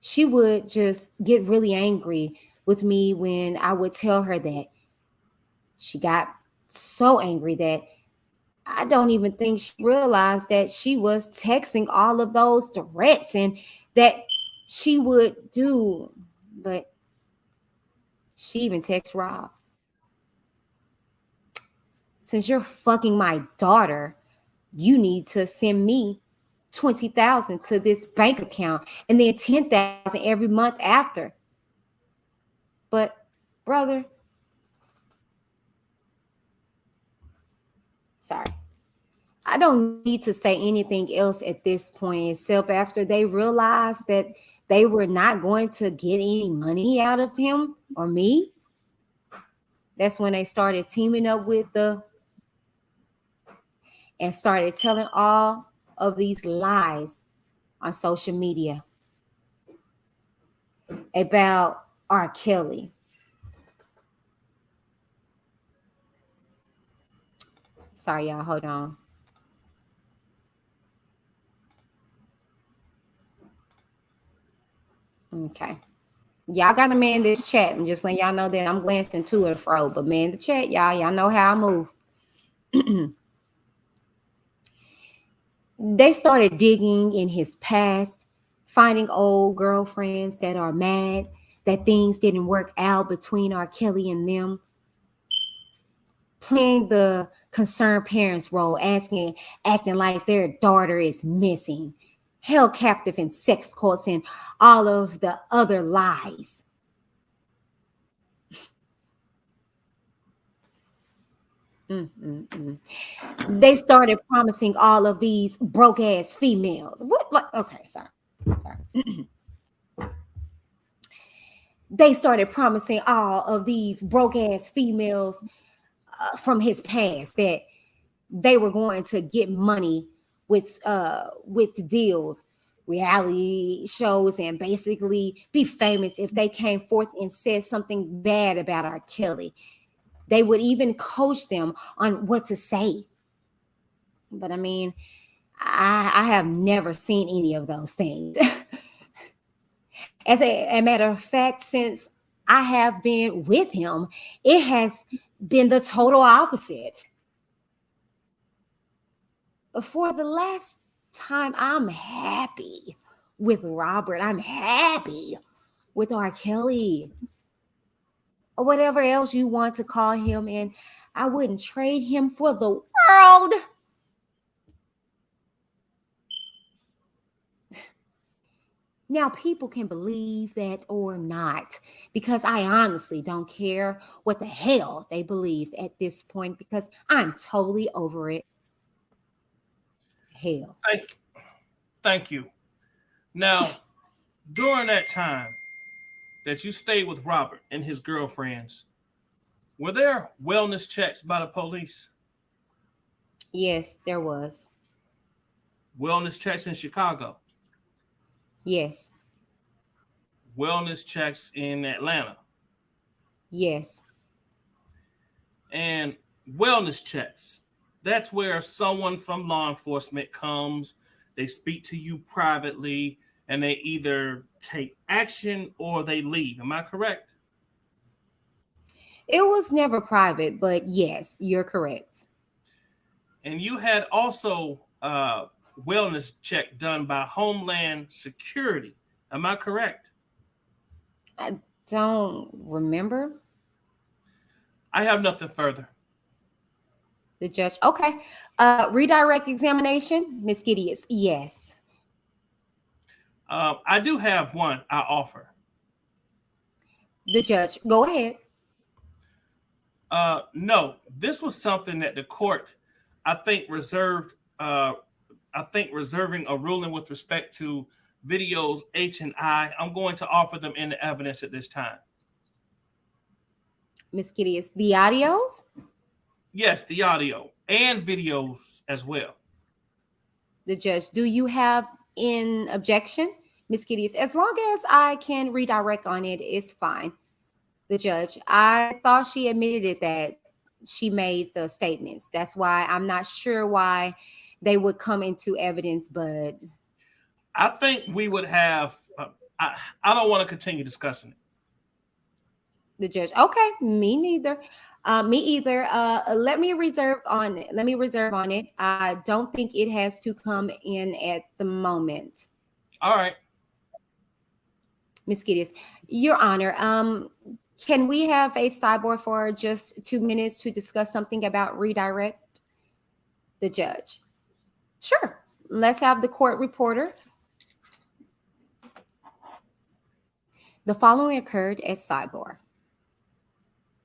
she would just get really angry with me when I would tell her that. She got so angry that I don't even think she realized that she was texting all of those threats and that she would do. But she even texts Rob. Since you're fucking my daughter, you need to send me $20,000 to this bank account and then $10,000 every month after. But brother, sorry, I don't need to say anything else at this point, except after they realized that they were not going to get any money out of him or me. That's when they started teaming up with and started telling all of these lies on social media about R. Kelly. Sorry, y'all. Hold on. Okay. Y'all got to man this chat. I'm just letting y'all know that I'm glancing to and fro. But man the chat, y'all know how I move. They started digging in his past, finding old girlfriends that are mad that things didn't work out between R. Kelly and them, playing the concerned parents role, acting like their daughter is missing, held captive in sex cults and all of the other lies. They started promising all of these broke ass females. What? Like, okay, sorry. They started promising all of these broke ass females from his past that they were going to get money with deals, reality shows, and basically be famous if they came forth and said something bad about R. Kelly. They would even coach them on what to say. But I mean, I have never seen any of those things. As a matter of fact, since I have been with him, it has been the total opposite. For the last time, I'm happy with Robert. I'm happy with R. Kelly. Or whatever else you want to call him, and I wouldn't trade him for the world. Now, people can believe that or not, because I honestly don't care what the hell they believe at this point, because I'm totally over it. Hell. Thank you. Now, during that time that you stayed with Robert and his girlfriends, were there wellness checks by the police? Yes, there was. Wellness checks in Chicago? Yes. Wellness checks in Atlanta? Yes. And wellness checks, that's where someone from law enforcement comes, they speak to you privately, and they either take action or they leave. Am I correct? It was never private, but yes, you're correct. And you had also wellness check done by Homeland Security. Am I correct? I don't remember. I have nothing further. The judge. Okay. Redirect examination, Ms. Gideon. Yes. I do have one I offer. The judge. Go ahead. No, this was something that the court, I think, reserving a ruling with respect to videos H and I. I'm going to offer them in the evidence at this time. Ms. Gideon, the audios? Yes, the audio and videos as well. The judge. Do you have an objection, Ms. Gideon? As long as I can redirect on it, it's fine. The judge. I thought she admitted that she made the statements. That's why I'm not sure why they would come into evidence, but I think we would have, I don't want to continue discussing it. The judge. Okay, me neither. Me either. Let me reserve on it. Let me reserve on it. I don't think it has to come in at the moment. All right. Ms. Gideon, Your Honor, can we have a sidebar for just 2 minutes to discuss something about redirect? The judge. Sure. Let's have the court reporter. The following occurred at sidebar.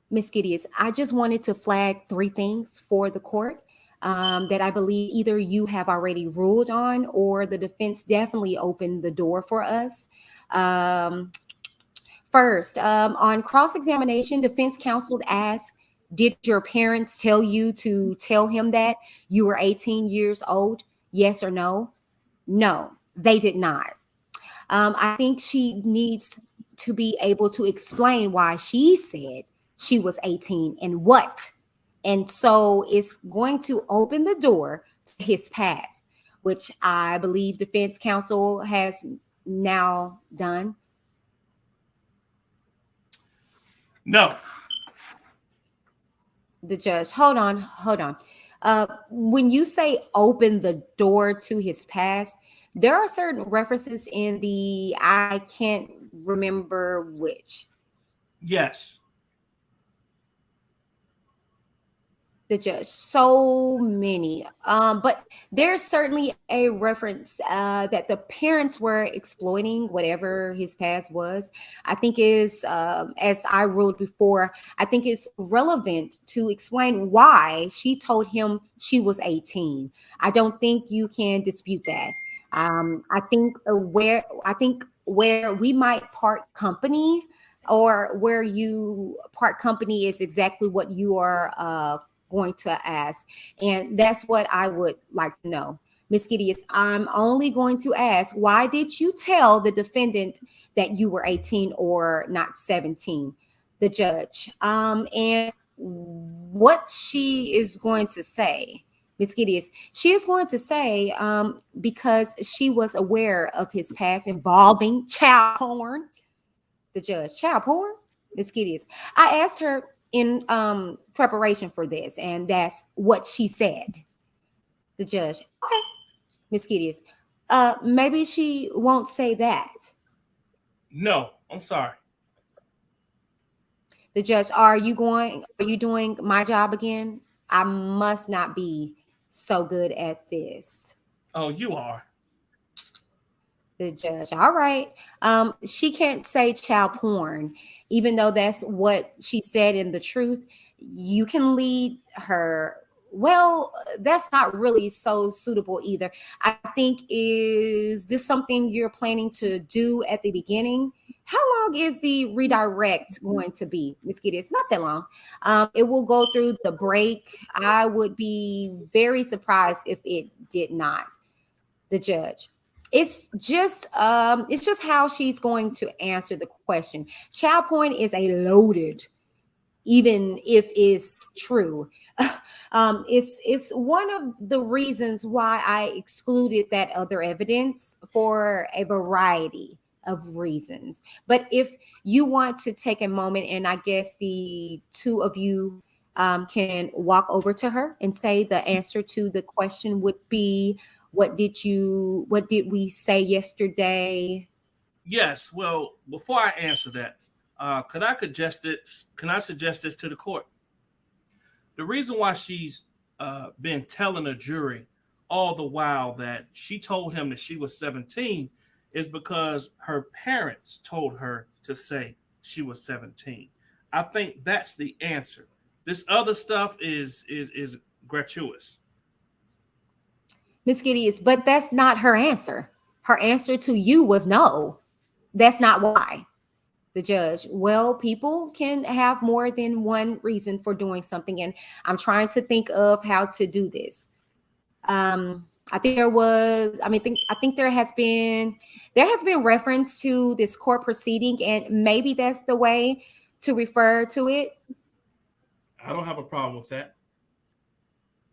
Ms. Gideon, I just wanted to flag 3 things for the court that I believe either you have already ruled on or the defense definitely opened the door for us. First, on cross-examination, defense counsel asked, did your parents tell you to tell him that you were 18 years old? Yes or no? No, they did not. I think she needs to be able to explain why she said she was 18 and what. And so it's going to open the door to his past, which I believe defense counsel has now done. No. The judge. Hold on. When you say open the door to his past, there are certain references in the, I can't remember which. Yes. The judge, so many, but there's certainly a reference that the parents were exploiting whatever his past was. I think is, as I ruled before, I think it's relevant to explain why she told him she was 18. I don't think you can dispute that. I think where we might part company, or where you part company, is exactly what you are going to ask. And that's what I would like to know. Ms. Gideon, I'm only going to ask, why did you tell the defendant that you were 18 or not 17? The judge. And what she is going to say, Ms. Gideon, she is going to say, because she was aware of his past involving child porn. The judge, child porn? Ms. Gideon, I asked her in preparation for this, and that's what she said. The judge, okay, Miss Gideon, maybe she won't say that. No, I'm sorry. The judge, are you doing my job again? I must not be so good at this. Oh, you are. The judge, all right. She can't say child porn, even though that's what she said in the truth. You can lead her. Well, that's not really so suitable either. I think, is this something you're planning to do at the beginning? How long is the redirect going to be, Miss Gideon? It's not that long. It will go through the break. I would be very surprised if it did not. The judge, it's just how she's going to answer the question. Child porn is a loaded, even if it's true. It's one of the reasons why I excluded that other evidence, for a variety of reasons. But if you want to take a moment, and I guess the two of you can walk over to her and say the answer to the question would be, what did we say yesterday? Yes. Well, before I answer that, can I suggest this to the court? The reason why she's been telling the jury all the while that she told him that she was 17 is because her parents told her to say she was 17. I think that's the answer. This other stuff is gratuitous. Miss Gideon, but that's not her answer. Her answer to you was no. That's not why. The judge, well, people can have more than one reason for doing something, and I'm trying to think of how to do this. I think there was, I think there has been reference to this court proceeding, and maybe that's the way to refer to it. I don't have a problem with that.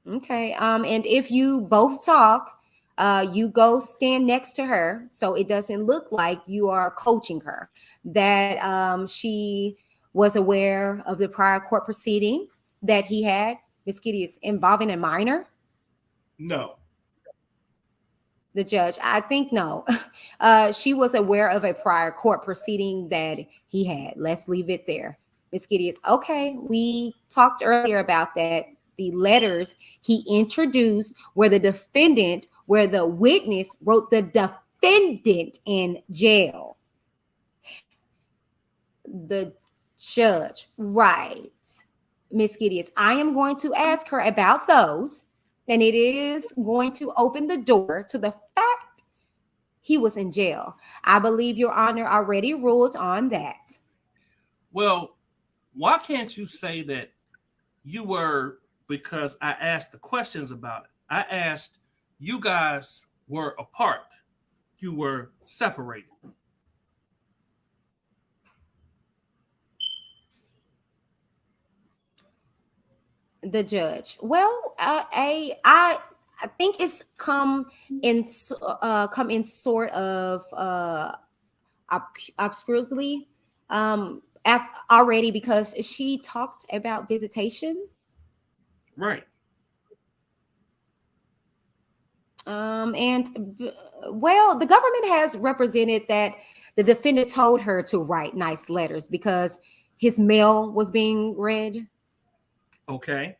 Okay. And if you both talk, you go stand next to her, so it doesn't look like you are coaching her. That she was aware of the prior court proceeding that he had, Miss Kitty, is involving a minor. No. The judge, I think no. She was aware of a prior court proceeding that he had. Let's leave it there. Miss Kitty is okay. We talked earlier about that. The letters he introduced where the witness wrote the defendant in jail. The judge, right. Miss Gideon, I am going to ask her about those, and it is going to open the door to the fact he was in jail. I believe Your Honor already ruled on that. Well, why can't you say that you were, because I asked the questions about it. I asked, you guys were apart. You were separated. The judge, well, I think it's come in sort of obscurely already, because she talked about visitation. Right. Well, the government has represented that the defendant told her to write nice letters because his mail was being read. Okay.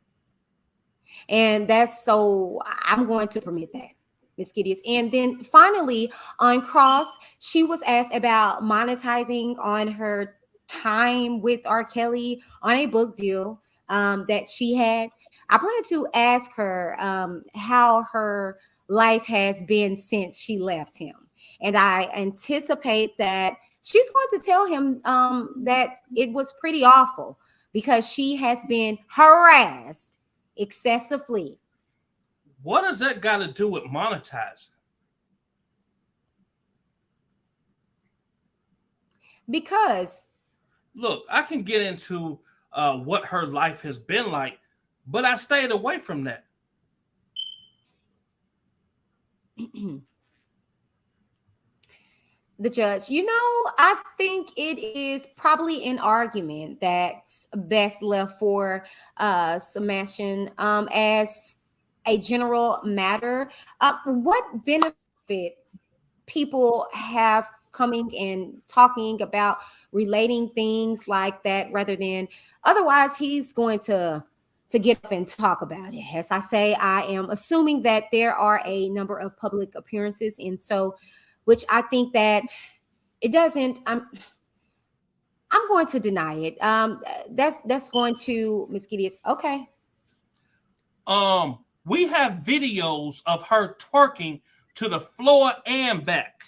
And that's so I'm going to permit that, Miss Gideon. And then finally, on cross, she was asked about monetizing on her time with R. Kelly on a book deal that she had. I plan to ask her how her life has been since she left him. And I anticipate that she's going to tell him that it was pretty awful because she has been harassed excessively. What does that got to do with monetizing? Because look, I can get into what her life has been like, but I stayed away from that. The judge, I think it is probably an argument that's best left for submission as a general matter. What benefit people have coming and talking about relating things like that rather than otherwise he's going to get up and talk about it. As I say, I am assuming that there are a number of public appearances, and so which I think that it doesn't. I'm going to deny it. That's going to Miss Gideon. Okay. We have videos of her twerking to the floor and back.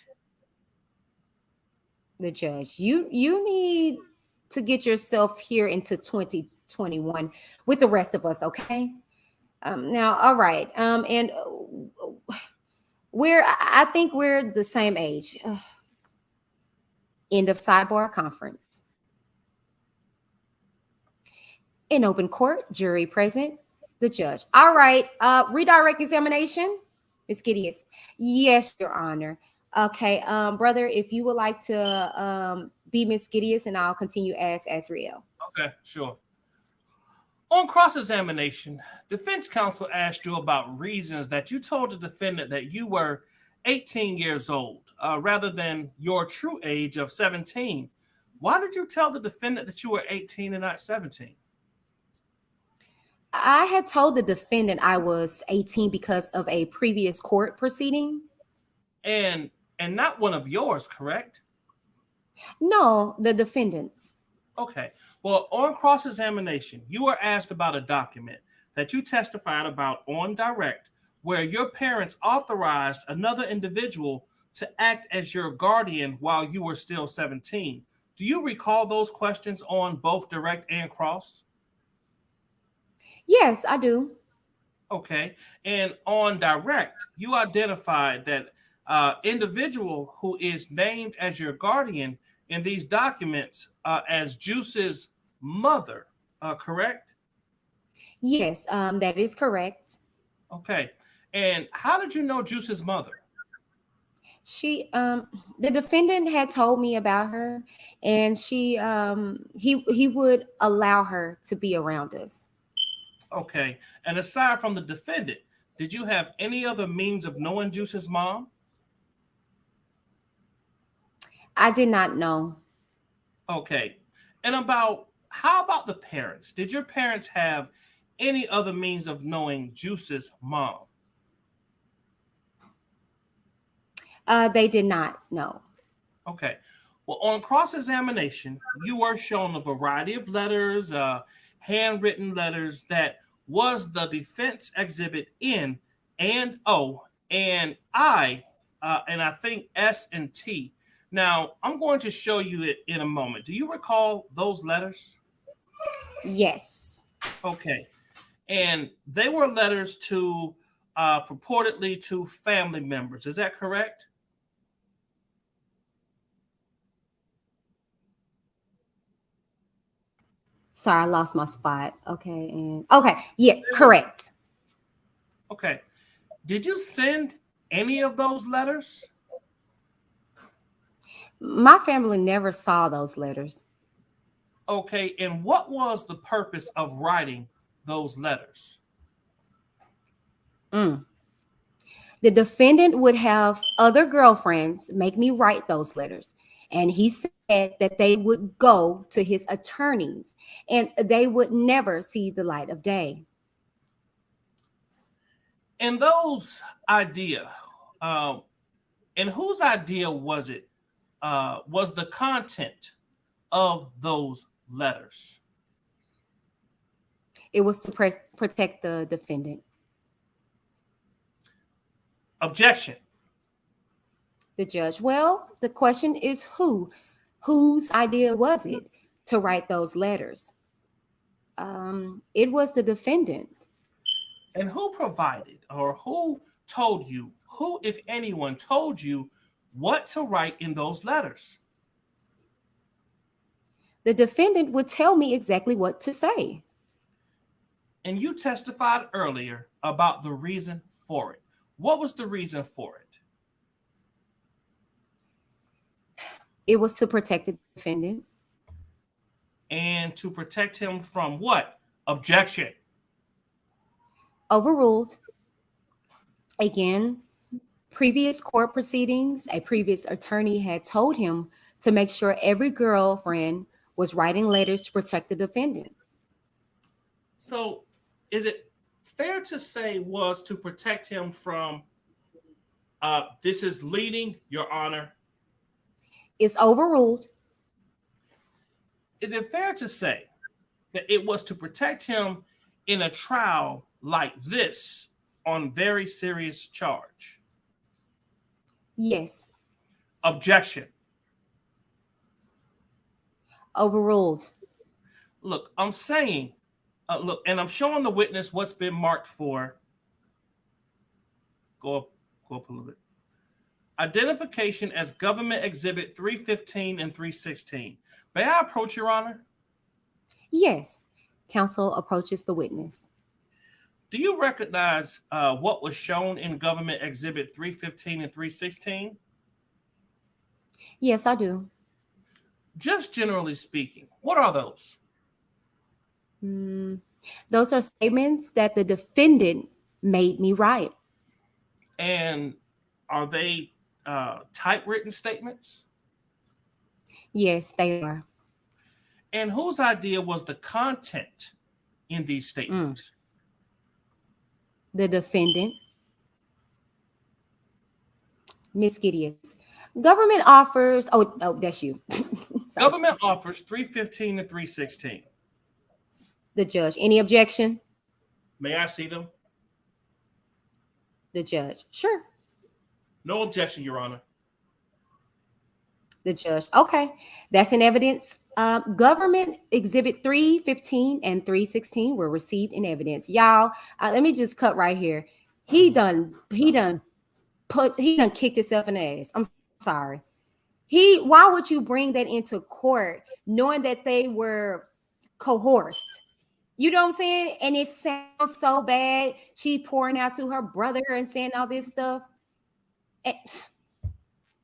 The judge, you need to get yourself here into 2021 with the rest of us, okay? Now, all right. And I think we're the same age. End of sidebar conference. In open court, jury present, the judge. All right. Redirect examination. Ms. Gideon. Yes, Your Honor. Okay. Brother, if you would like to be Ms. Gideon, and I'll continue as Azriel. Okay, sure. On cross-examination, defense counsel asked you about reasons that you told the defendant that you were 18 years old rather than your true age of 17. Why did you tell the defendant that you were 18 and not 17? I had told the defendant I was 18 because of a previous court proceeding. And not one of yours, correct? No, the defendant's. Okay. Well, on cross-examination, you were asked about a document that you testified about on direct where your parents authorized another individual to act as your guardian while you were still 17. Do you recall those questions on both direct and cross? Yes, I do. Okay. And on direct, you identified that individual who is named as your guardian in these documents as Juice's mother, correct? Yes, that is correct. Okay. And how did you know Juice's mother? The defendant had told me about her, and he would allow her to be around us. Okay. And aside from the defendant, did you have any other means of knowing Juice's mom? I did not know. Okay. And how about the parents? Did your parents have any other means of knowing Juice's mom? They did not know. Okay. Well, on cross-examination, you were shown a variety of letters, handwritten letters that was the defense exhibit N and O and I, and I think S and T. Now, I'm going to show you it in a moment. Do you recall those letters? Yes. Okay. And they were letters to purportedly to family members. Is that correct? Sorry, I lost my spot. Okay. Yeah, correct. Okay. Did you send any of those letters? My family never saw those letters. Okay. And what was the purpose of writing those letters? The defendant would have other girlfriends make me write those letters. And he said that they would go to his attorneys and they would never see the light of day. And those idea, and whose idea was it, was the content of those letters? It was to protect the defendant. Objection. The judge, well, the question is whose idea was it to write those letters? It was the defendant. And who provided or who told you, who, if anyone, told you what to write in those letters? The defendant would tell me exactly what to say. And you testified earlier about the reason for it. What was the reason for it? It was to protect the defendant. And to protect him from what? Objection. Overruled. Again, previous court proceedings, a previous attorney had told him to make sure every girlfriend was writing letters to protect the defendant. So is it fair to say was to protect him from, this is leading, Your Honor? It's overruled. Is it fair to say that it was to protect him in a trial like this on very serious charge? Yes. Objection. Overruled. Look, I'm saying, look, and I'm showing the witness what's been marked for. Go up a little bit. Identification as Government Exhibit 315 and 316. May I approach, Your Honor? Yes. Counsel approaches the witness. Do you recognize what was shown in Government Exhibit 315 and 316? Yes, I do. Just generally speaking, what are those? Those are statements that the defendant made me write. And are they typewritten statements? Yes, they are. And whose idea was the content in these statements? The defendant. Miss Gideons. Government offers, oh, that's you. Government offers 315 and 316. The judge. Any objection? May I see them? The judge. Sure. No objection, Your Honor. The judge. Okay. That's in evidence. Government Exhibit 315 and 316 were received in evidence. Y'all, let me just cut right here. He done kicked himself in the ass. I'm sorry. Why would you bring that into court knowing that they were coerced? You know what I'm saying? And it sounds so bad. She pouring out to her brother and saying all this stuff.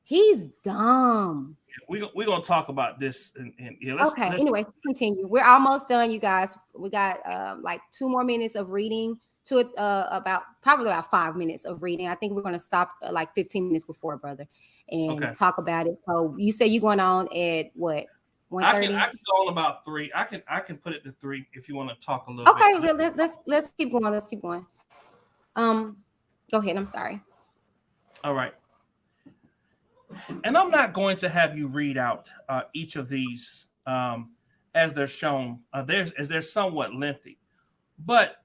He's dumb. We're going to talk about this. Anyways, continue. We're almost done, you guys. We got like 2 more minutes of reading to it, probably about 5 minutes of reading. I think we're going to stop like 15 minutes before, brother, and talk about it. So you say you're going on at what? 1:30? I can go on about 3. I can put it to 3 if you want to talk a little bit. Okay, let's keep going. Let's keep going. Go ahead. I'm sorry. All right. And I'm not going to have you read out each of these as they're shown. They're somewhat lengthy. But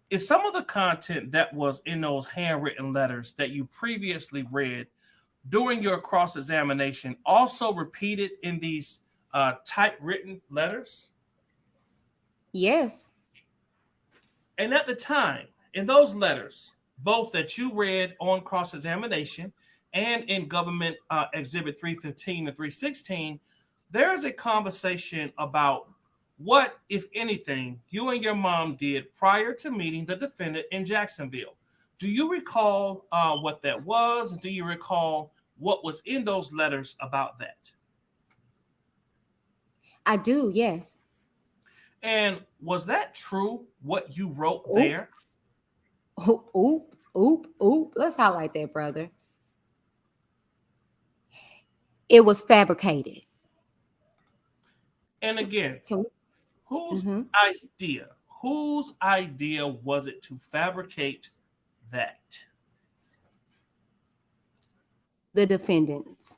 is some of the content that was in those handwritten letters that you previously read during your cross-examination also repeated in these typewritten letters? Yes. And at the time, in those letters, both that you read on cross-examination and in Government Exhibit 315 and 316, there is a conversation about what, if anything, you and your mom did prior to meeting the defendant in Jacksonville. Do you recall what that was? Do you recall what was in those letters about that? I do, yes. And was that true, what you wrote there? Oop. Let's highlight that, brother. It was fabricated. And again, Can we, whose mm-hmm. idea was it to fabricate that? The defendants.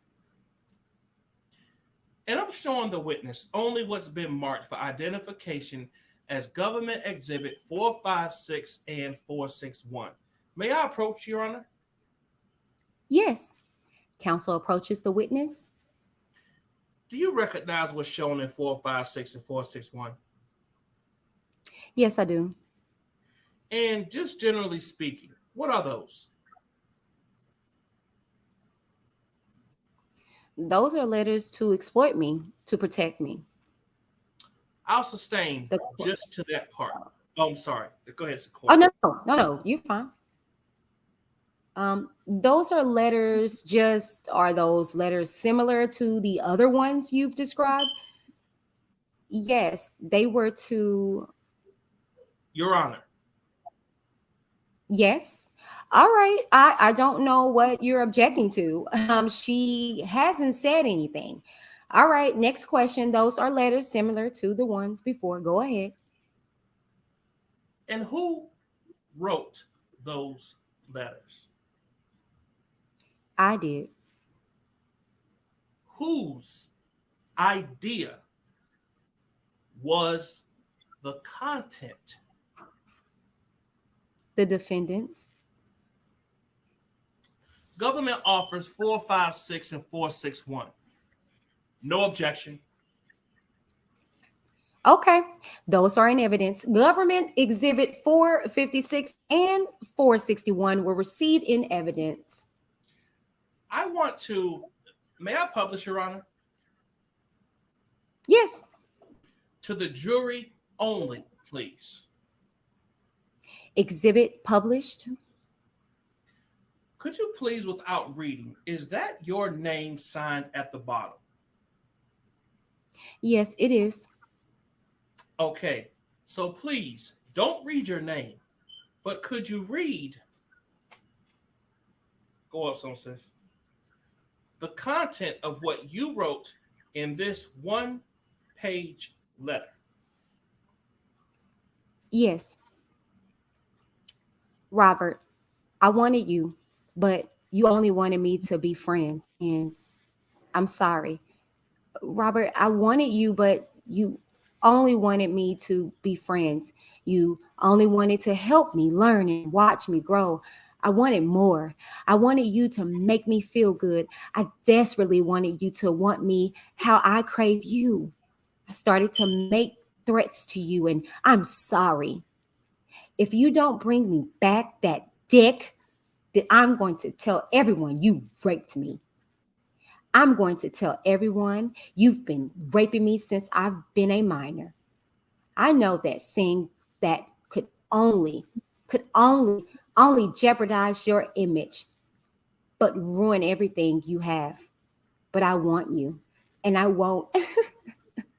And I'm showing the witness only what's been marked for identification as Government Exhibit 456 and 461. May I approach, Your Honor? Yes. Counsel approaches the witness. Do you recognize what's shown in 456 and 461? Yes, I do. And just generally speaking, what are those? Those are letters to exploit me, to protect me. I'll sustain just to that part. Oh, I'm sorry. Go ahead. Oh, no. You're fine. Those are letters. Are those letters similar to the other ones you've described? Yes, they were to. Your Honor. Yes. All right. I don't know what you're objecting to. She hasn't said anything. All right. Next question. Those are letters similar to the ones before. Go ahead. And who wrote those letters? I did. Whose idea was the content? The defendants. Government offers 456 and 461. No objection. Okay, those are in evidence. Government Exhibit 456 and 461 were received in evidence. May I publish, Your Honor? Yes. To the jury only, please. Exhibit published. Could you please, without reading, is that your name signed at the bottom? Yes, it is. Okay, so please don't read your name, but could you read? Go up some, sis. The content of what you wrote in this one-page letter. Yes. Robert, I wanted you, but you only wanted me to be friends, and I'm sorry. Robert, I wanted you, but you only wanted me to be friends. You only wanted to help me learn and watch me grow. I wanted more. I wanted you to make me feel good. I desperately wanted you to want me how I crave you. I started to make threats to you, and I'm sorry. If you don't bring me back that dick, then I'm going to tell everyone you raped me. I'm going to tell everyone you've been raping me since I've been a minor. I know that saying that could only jeopardize your image, but ruin everything you have. But I want you, and I won't.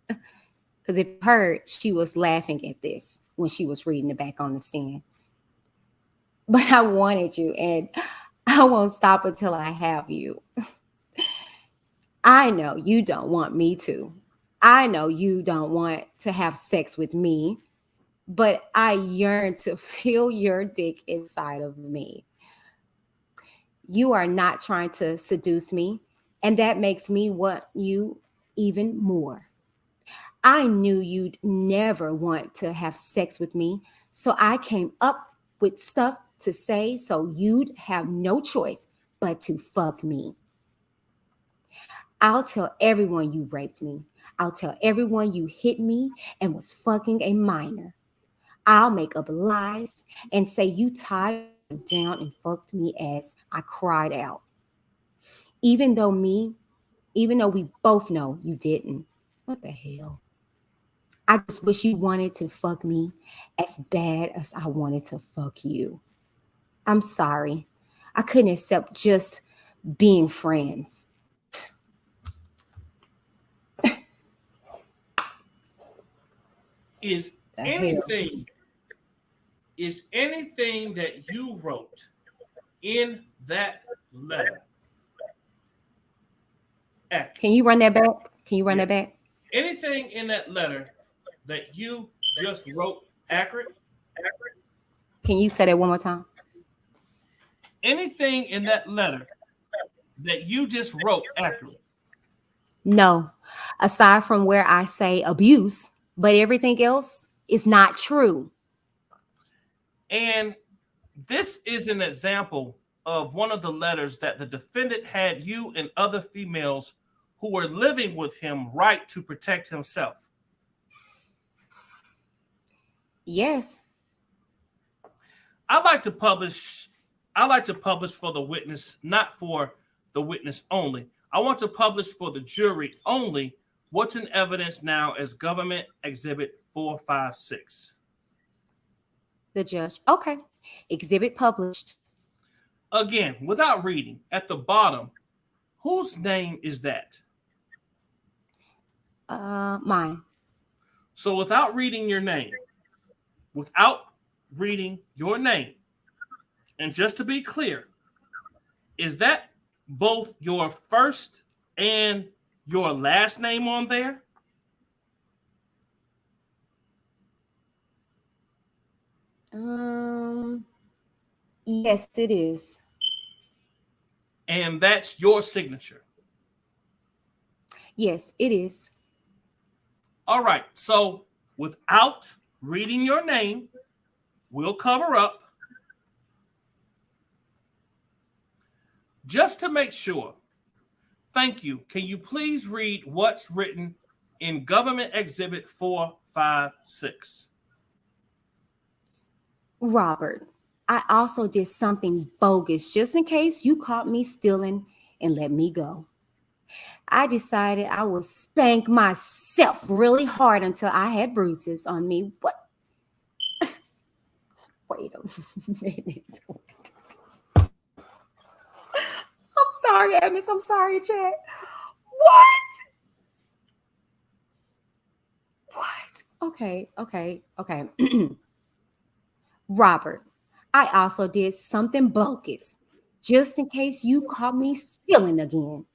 Because if you heard, she was laughing at this when she was reading it back on the stand. But I wanted you, and I won't stop until I have you. I know you don't want me to. I know you don't want to have sex with me, but I yearn to feel your dick inside of me. You are not trying to seduce me, and that makes me want you even more. I knew you'd never want to have sex with me, so I came up with stuff to say so you'd have no choice but to fuck me. I'll tell everyone you raped me. I'll tell everyone you hit me and was fucking a minor. I'll make up lies and say you tied me down and fucked me as I cried out. Even though we both know you didn't. What the hell? I just wish you wanted to fuck me as bad as I wanted to fuck you. I'm sorry. I couldn't accept just being friends. Is anything that you wrote in that letter. Can you run that back? Can you run that back? Anything in that letter that you just wrote accurate? Can you say that one more time? Anything in that letter that you just wrote accurate? No, aside from where I say abuse, but everything else is not true. And this is an example of one of the letters that the defendant had you and other females who were living with him write to protect himself. Yes. I like to publish for the witness, not for the witness only. I want to publish for the jury only what's in evidence now as Government Exhibit 456. The judge. Okay. Exhibit published. Again, without reading, at the bottom, whose name is that? Mine. So without reading your name, and just to be clear, is that both your first and your last name on there? Yes, it is. And that's your signature? Yes, it is. All right. So without reading your name, we'll cover up. Just to make sure, thank you. Can you please read what's written in Government Exhibit 456? Robert, I also did something bogus just in case you caught me stealing and let me go. I decided I would spank myself really hard until I had bruises on me. What? Wait a minute. I'm sorry, Amos. I'm sorry, Chad. What? Okay. Robert, I also did something bogus just in case you caught me stealing again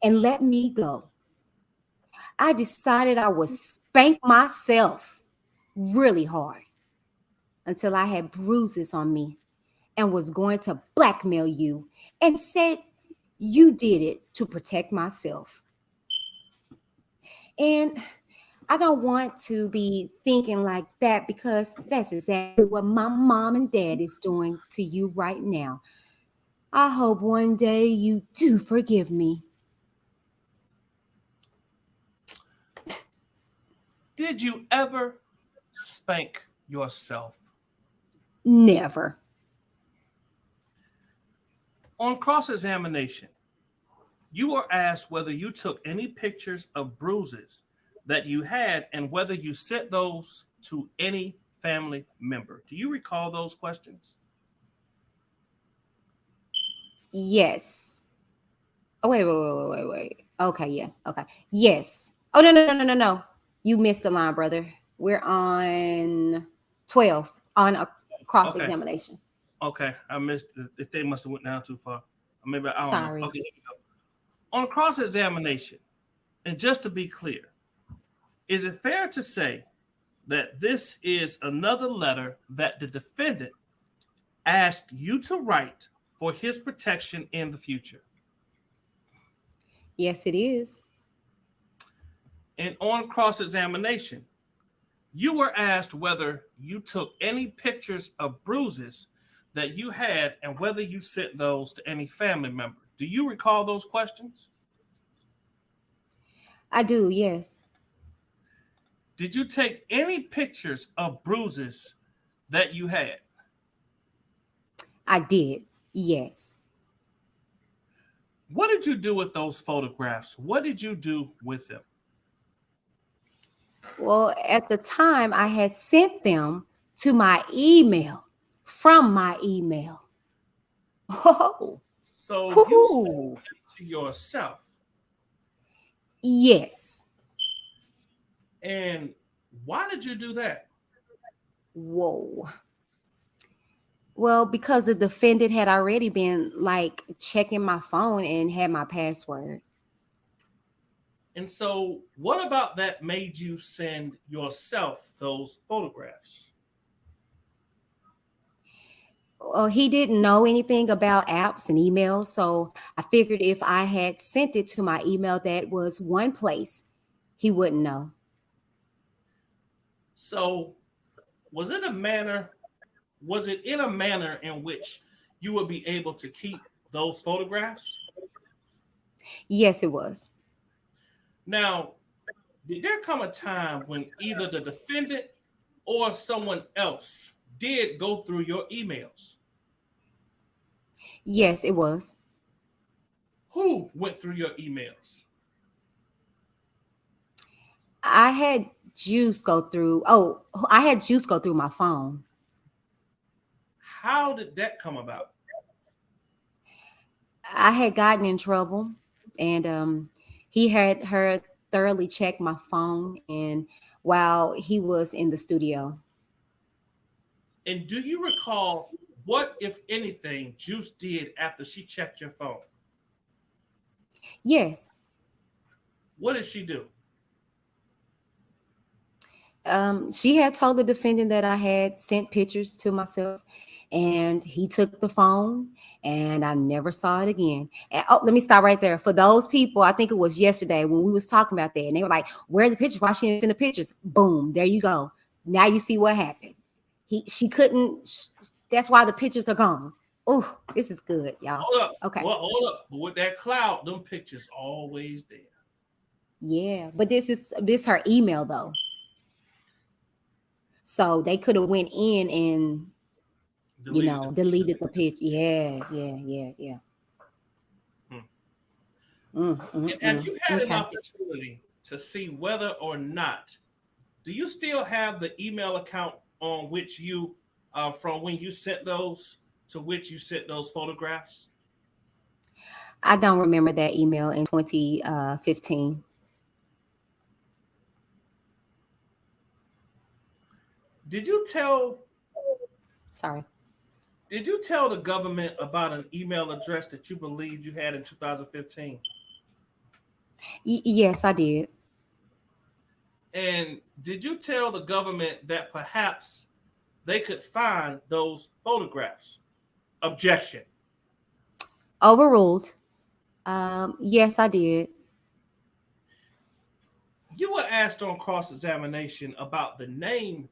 and let me go. I decided I would spank myself really hard until I had bruises on me and was going to blackmail you and said you did it to protect myself. And I don't want to be thinking like that because that's exactly what my mom and dad is doing to you right now. I hope one day you do forgive me. Did you ever spank yourself? Never. On cross-examination, you were asked whether you took any pictures of bruises that you had and whether you sent those to any family member. Do you recall those questions? Yes. Oh, wait. Okay, yes. Okay. Yes. Oh, no. You missed the line, brother. We're on 12 on a cross-examination. Okay, I missed it. They must have went down too far. Maybe I don't Sorry. know. Okay, here we go. On cross-examination, and just to be clear, is it fair to say that this is another letter that the defendant asked you to write for his protection in the future? Yes, it is. And on cross-examination, you were asked whether you took any pictures of bruises that you had and whether you sent those to any family member. Do you recall those questions? I do, yes. Did you take any pictures of bruises that you had? I did, yes. What did you do with those photographs? What did you do with them? Well, at the time, I had sent them to my email, from my email. Oh. So you sent them to yourself? Yes. And why did you do that? Whoa. Well, because the defendant had already been like checking my phone and had my password. And so, what about that made you send yourself those photographs? Well, he didn't know anything about apps and emails, so I figured if I had sent it to my email that was one place, he wouldn't know. So, was it a manner? Was it in a manner in which you would be able to keep those photographs? Yes, it was. Now, did there come a time when either the defendant or someone else did go through your emails? Yes, it was. Who went through your emails? I had Juice go through. Oh, I had Juice go through my phone. How did that come about? I had gotten in trouble, and he had her thoroughly check my phone, and while he was in the studio. And do you recall what, if anything, Juice did after she checked your phone? Yes. What did she do? She had told the defendant that I had sent pictures to myself, and he took the phone, and I never saw it again. And oh, let me stop right there. For those people, I think it was yesterday when we was talking about that, and they were like, "Where are the pictures? Why she didn't send the pictures?" Boom, there you go. Now you see what happened. She couldn't. That's why the pictures are gone. Oh, this is good, y'all. Hold up. Okay. Well, hold up. But with that cloud, them pictures always there. Yeah, but this her email though. So they could have went in and deleted the picture. Yeah. And have you had an Okay. opportunity to see whether or not, do you still have the email account on which you, from when you sent those, to which you sent those photographs? I don't remember that email in 2015. Did you tell Sorry. Did you tell the government about an email address that you believed you had in 2015? Yes, I did. And did you tell the government that perhaps they could find those photographs? Objection. Overruled. Yes, I did. You were asked on cross-examination about the name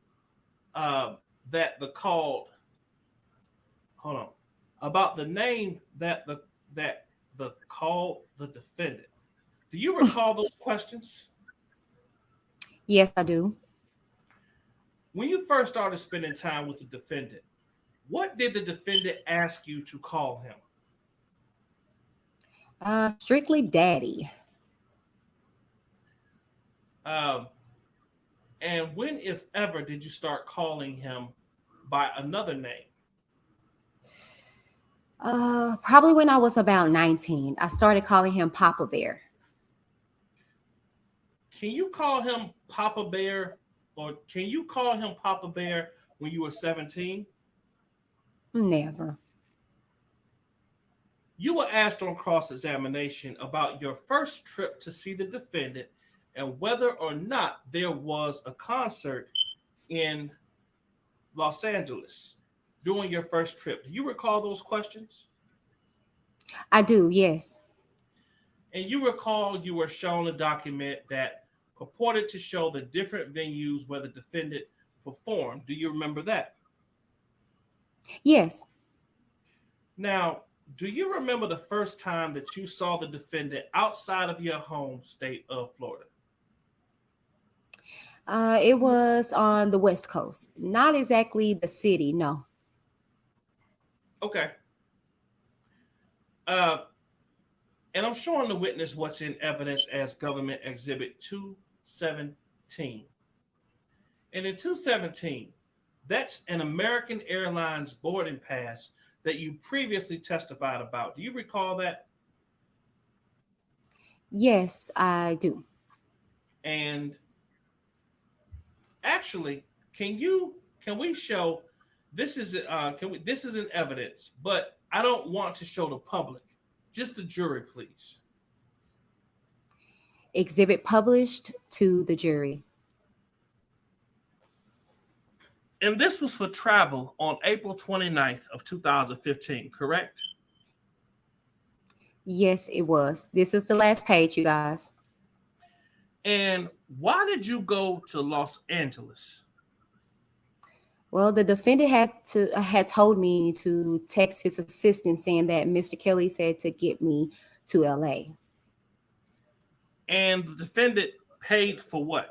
that the called. Hold on. About the name that the called the defendant. Do you recall those questions? Yes, I do. When you first started spending time with the defendant, what did the defendant ask you to call him? Strictly daddy. And when, if ever, did you start calling him by another name? Probably when I was about 19. I started calling him Papa Bear. Can you call him Papa Bear, or can you call him Papa Bear when you were 17? Never. You were asked on cross-examination about your first trip to see the defendant and whether or not there was a concert in Los Angeles during your first trip. Do you recall those questions? I do, yes. And you recall you were shown a document that purported to show the different venues where the defendant performed. Do you remember that? Yes. Now, do you remember the first time that you saw the defendant outside of your home state of Florida? It was on the West Coast. Not exactly the city, no. Okay. And I'm showing the witness what's in evidence as Government Exhibit 217. And in 217, that's an American Airlines boarding pass that you previously testified about. Do you recall that? Yes, I do. And actually, can we show this is this isn't evidence, but I don't want to show the public. Just the jury, please. Exhibit published to the jury. And this was for travel on April 29th of 2015, correct? Yes, it was. This is the last page, you guys. And why did you go to Los Angeles? Well, the defendant had told me to text his assistant saying that Mr. Kelly said to get me to LA. And the defendant paid for what?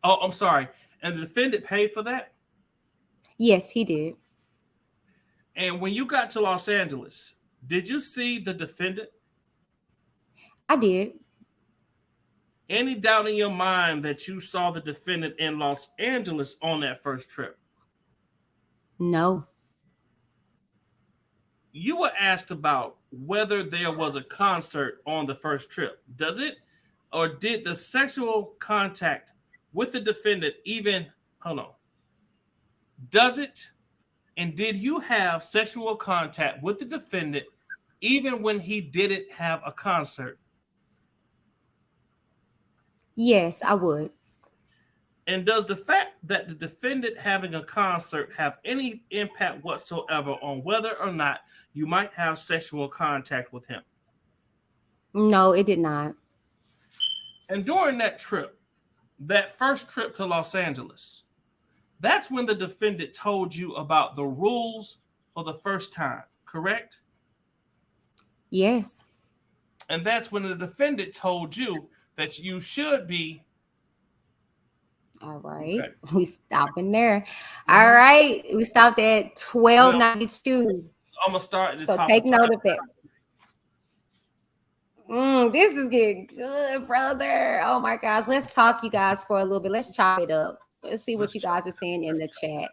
Oh, I'm sorry. And the defendant paid for that? Yes, he did. And when you got to Los Angeles, did you see the defendant? I did. Any doubt in your mind that you saw the defendant in Los Angeles on that first trip? No. You were asked about whether there was a concert on the first trip. Does it, or did the sexual contact with the defendant even, hold on. Does it, and did you have sexual contact with the defendant even when he didn't have a concert? Yes, I would. And does the fact that the defendant having a concert have any impact whatsoever on whether or not you might have sexual contact with him? No, it did not. And during that trip, that first trip to Los Angeles, that's when the defendant told you about the rules for the first time, correct? Yes. And that's when the defendant told you that you should be. All right. Okay. We stopping there. All right. We stopped at 1292. So I'm going to start at the So top. take note of that. This is getting good, brother. Oh my gosh. Let's talk, you guys, for a little bit. Let's chop it up. Let's see what you guys are saying in the chat.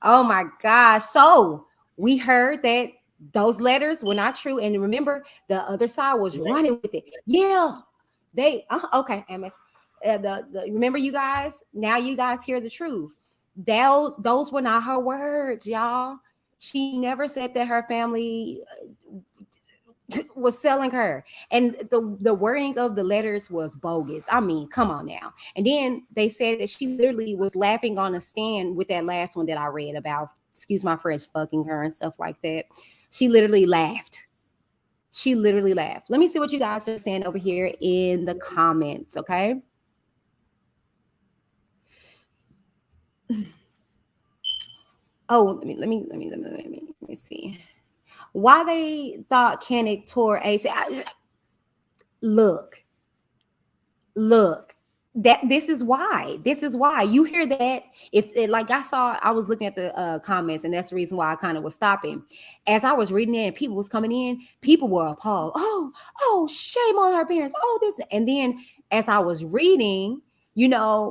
Oh my gosh. So we heard that those letters were not true. And remember, the other side was running with it. Yeah. They okay, MS. Remember, you guys. Now you guys hear the truth. Those were not her words, y'all. She never said that her family was selling her, and the wording of the letters was bogus. I mean, come on now. And then they said that she literally was laughing on a stand with that last one that I read about. Excuse my French, fucking her and stuff like that. She literally laughed. She literally laughed. Let me see what you guys are saying over here in the comments, okay? Oh, let me see. Why they thought Canic tore AZRIEL? Look. That this is why you hear that. If it, like I was looking at the comments, and that's the reason why I kind of was stopping as I was reading it, and people was coming in. People were appalled. Oh, shame on her parents. Oh, this, and then as I was reading,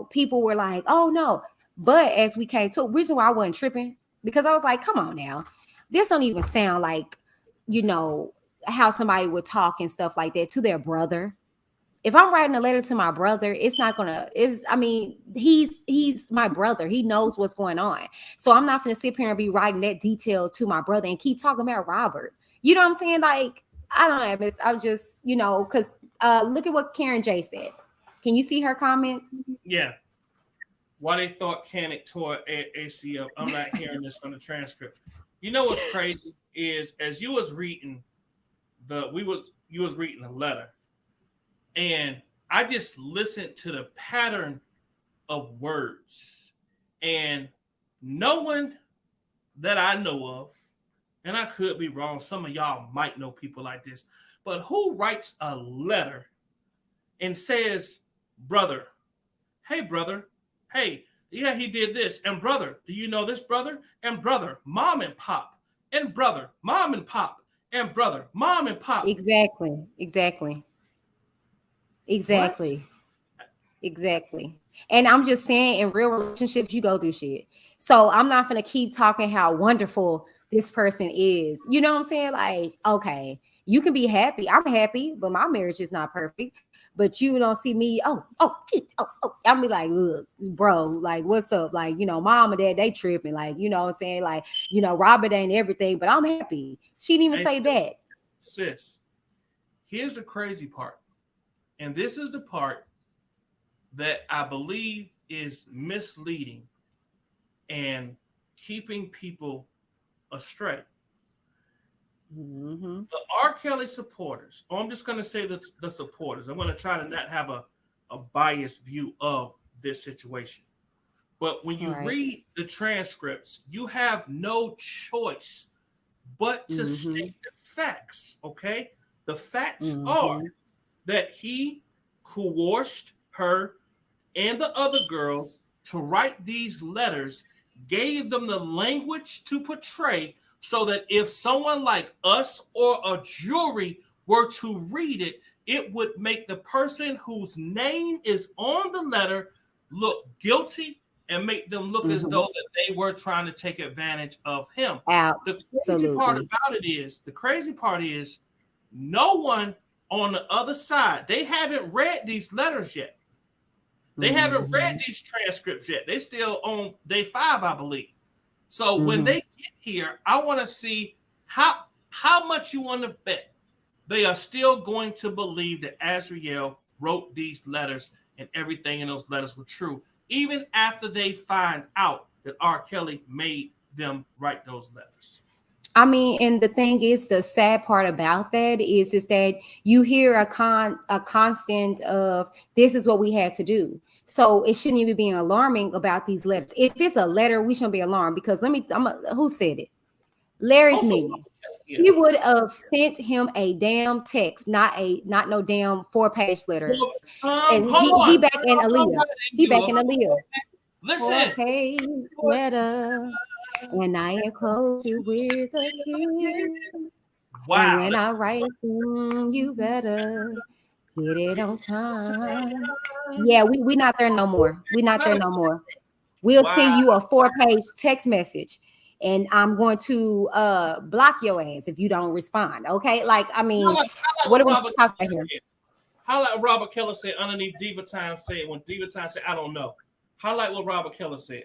people were like, oh no. But as we came to, reason why I wasn't tripping, because I was like, come on now, this don't even sound like how somebody would talk and stuff like that to their brother. If I'm writing a letter to my brother, he's my brother. He knows what's going on. So I'm not going to sit here and be writing that detail to my brother and keep talking about Robert. You know what I'm saying? Like, I don't know, Miss. I'm just, because look at what Karen J said. Can you see her comments? Yeah. Why they thought Canic tore ACL. I'm not hearing this from the transcript. You know what's crazy is as you was reading you was reading the letter. And I just listened to the pattern of words. And no one that I know of, and I could be wrong, some of y'all might know people like this, but who writes a letter and says, brother, hey, yeah, he did this. And brother, do you know this brother? And brother, mom and pop. And brother, mom and pop. And brother, mom and pop. Exactly. And I'm just saying, in real relationships, you go through shit. So I'm not going to keep talking how wonderful this person is. You know what I'm saying? Like, okay, you can be happy. I'm happy, but my marriage is not perfect. but you don't see me. Oh. I'm be like, look, bro, like, what's up? Like, mom and dad, they tripping. Like, you know what I'm saying? Like, Robert ain't everything, but I'm happy. She didn't even say that. Sis, here's the crazy part. And this is the part that I believe is misleading and keeping people astray. Mm-hmm. The R. Kelly supporters, I'm just going to say the supporters. I'm going to try to not have a biased view of this situation. But when you read the transcripts, you have no choice but to state the facts, okay? The facts are that he coerced her and the other girls to write these letters, gave them the language to portray, so that if someone like us or a jury were to read it, it would make the person whose name is on the letter look guilty and make them look as though that they were trying to take advantage of him. The crazy part is no one on the other side, they haven't read these letters yet. They haven't read these transcripts yet. They still on day 5, I believe. So when they get here, I want to see how much you want to bet they are still going to believe that AZRIEL wrote these letters and everything in those letters were true, even after they find out that R. Kelly made them write those letters. I mean, and the thing is, the sad part about that is that you hear a constant of, this is what we had to do. So it shouldn't even be alarming about these letters. If it's a letter, we shouldn't be alarmed, because who said it? Larry's minion. She would have sent him a damn text, not no damn 4-page letter. And he back in Aaliyah. He back in Aaliyah. Listen. 4-page letter, and I enclose it with a kiss. Wow. And when I write, you better get it on time. Yeah, we not there no more. We not there no more. We'll send you a 4-page text message, and I'm going to block your ass if you don't respond. Okay? Like, I mean, what are we talking about here? How like Robert Keller said underneath Diva Time said, when Diva Time said, I don't know. How like what Robert Keller said?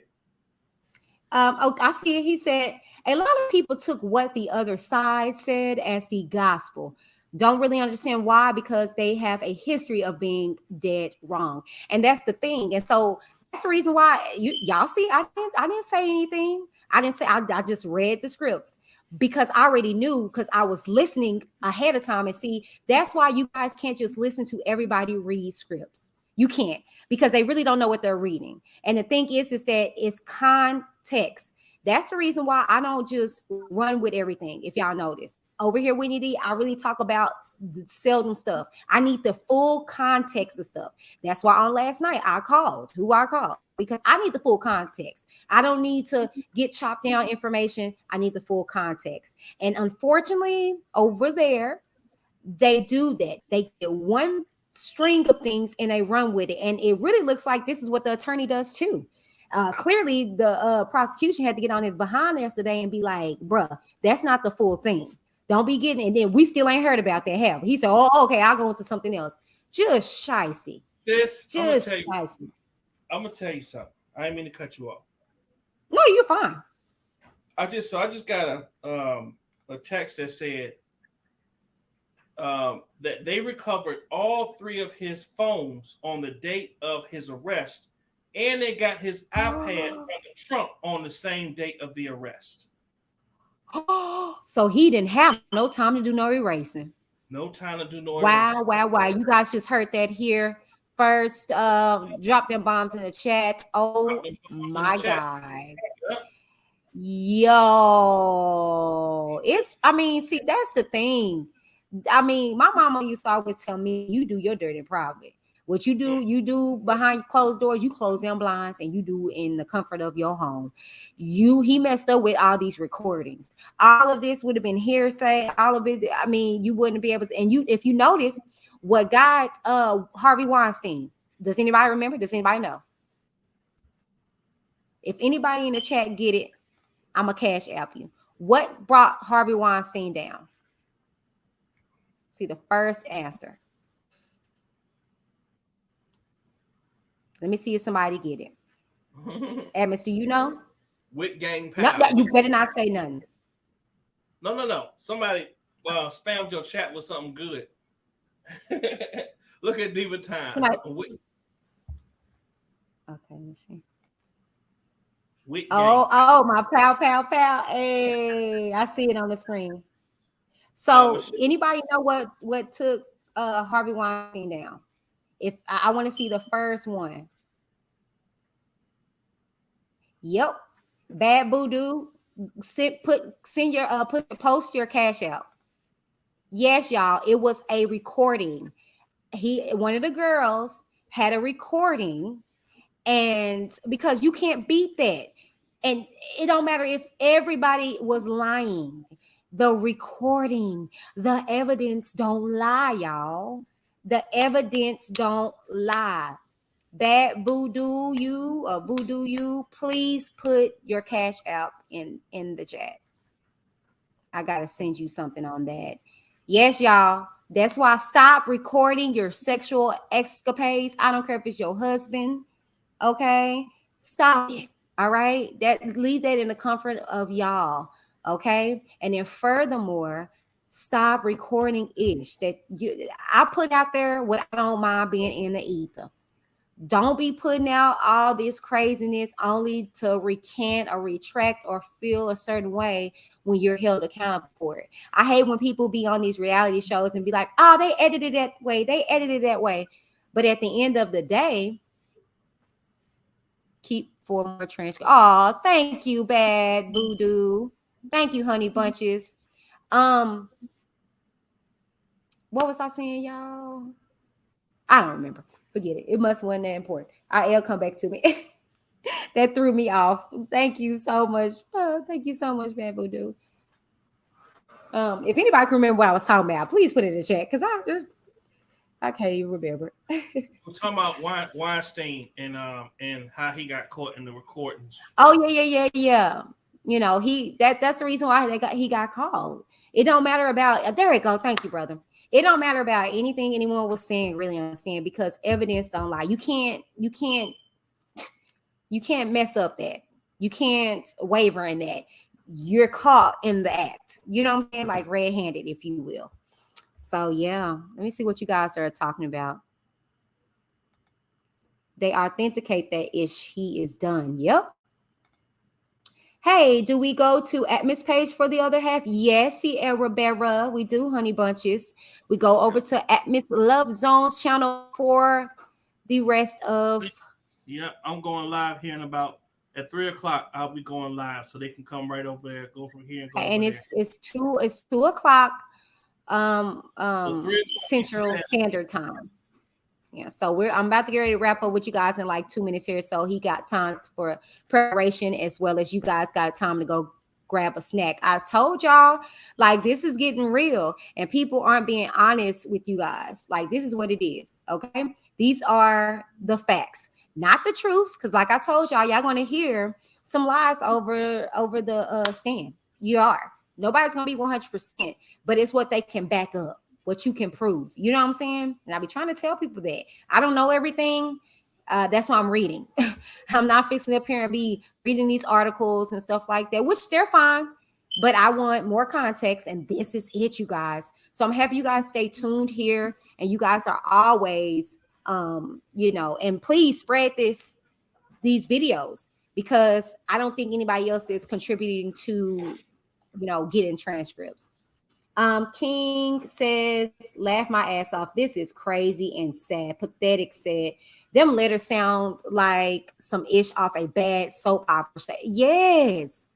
I see it. He said, a lot of people took what the other side said as the gospel. Don't really understand why, because they have a history of being dead wrong. And that's the thing. And so that's the reason why y'all see, I didn't say anything. I just read the scripts, because I already knew, because I was listening ahead of time. And see, that's why you guys can't just listen to everybody read scripts. You can't, because they really don't know what they're reading. And the thing is that it's context. That's the reason why I don't just run with everything. If y'all notice, over here, Winnie D, I really talk about seldom stuff. I need the full context of stuff. That's why on last night I called who I called, because I need the full context. I don't need to get chopped down information. I need the full context. And unfortunately, over there, they do that. They get one string of things and they run with it. And it really looks like this is what the attorney does too. Clearly, the prosecution had to get on his behind yesterday and be like, bruh, that's not the full thing. Don't be getting it. And then we still ain't heard about that, have we? He said, oh, okay, I'll go into something else. Just shiesty. Sis, I'm going to tell you something. I didn't mean to cut you off. No, you're fine. I just got a text that said that they recovered all 3 of his phones on the date of his arrest, and they got his iPad from the trunk on the same date of the arrest. So he didn't have no time to do no erasing. No time to do no erasing. Wow. You guys just heard that here first. Drop them bombs in the chat. Oh my God. Yo. See, that's the thing. I mean, my mama used to always tell me, you do your dirt in private. What you do behind closed doors, you close them blinds, and you do in the comfort of your home. He messed up with all these recordings. All of this would have been hearsay. All of it. I mean, you wouldn't be able to. And if you notice what got Harvey Weinstein, does anybody remember? Does anybody know? If anybody in the chat get it, I'm a cash app you. What brought Harvey Weinstein down? See the first answer. Let me see if somebody get it. Admis, do you know? With gang No, power. you better not say nothing. No. Somebody spammed your chat with something good. Look at Diva Time. Somebody. Okay, let's see. My pal. Hey, I see it on the screen. So anybody know what took Harvey Weinstein down? If I want to see the first one. Yep. Bad Voodoo. Post your cash out. Yes, y'all. It was a recording. One of the girls had a recording, and because you can't beat that, and it don't matter if everybody was lying. The recording, the evidence don't lie, y'all. The evidence don't lie. Bad Voodoo you, please put your cash app in the chat. I gotta send you something on that. Yes, y'all. That's why stop recording your sexual escapades. I don't care if it's your husband. Okay, stop it. All right, leave that in the comfort of y'all. Okay, and then furthermore, stop recording ish that I put out there what I don't mind being in the ether. Don't be putting out all this craziness only to recant or retract or feel a certain way when you're held accountable for it. I hate when people be on these reality shows and be like, oh, they edited that way. They edited that way. But at the end of the day, keep for more transcripts. Oh, thank you, Bad Voodoo. Thank you, Honey Bunches. What was I saying, y'all? I don't remember. Forget it. It must wasn't that important. It'll come back to me. That threw me off. Thank you so much. Thank you so much, Bad Voodoo. If anybody can remember what I was talking about, please put it in the chat because I can't even remember. We're talking about Weinstein and how he got caught in the recordings. Oh yeah. You know, that's the reason why he got called. It don't matter about there we go. Thank you, brother. It don't matter about anything anyone was saying, really understand, because evidence don't lie. You can't mess up that. You can't waver in that. You're caught in the act. You know what I'm saying? Like red-handed, if you will. So yeah, let me see what you guys are talking about. They authenticate that ish he is done. Yep. Hey, do we go to Atmos page for the other half? Yes, Sierra Berra. We do, Honey Bunches. We go over to Atmos Love Zones channel for the rest of. Yeah, I'm going live here in about at 3:00. I'll be going live, so they can come right over there, go from here and go. And over it's 2:00 Central Standard Time. Yeah, so I'm about to get ready to wrap up with you guys in like 2 minutes here. So he got time for preparation as well as you guys got time to go grab a snack. I told y'all, like, this is getting real and people aren't being honest with you guys. Like, this is what it is, okay? These are the facts, not the truths, because like I told y'all going to hear some lies over the stand. You are. Nobody's going to be 100%, but it's what they can back up. What you can prove. You know what I'm saying? And I be trying to tell people that. I don't know everything. That's why I'm reading. I'm not fixing up here and be reading these articles and stuff like that, which they're fine. But I want more context, and this is it, you guys. So I'm happy you guys stay tuned here, and you guys are always, and please spread these videos because I don't think anybody else is contributing to, getting transcripts. King says, laugh my ass off. This is crazy and sad. Pathetic said, them letters sound like some ish off a bad soap opera. Yes.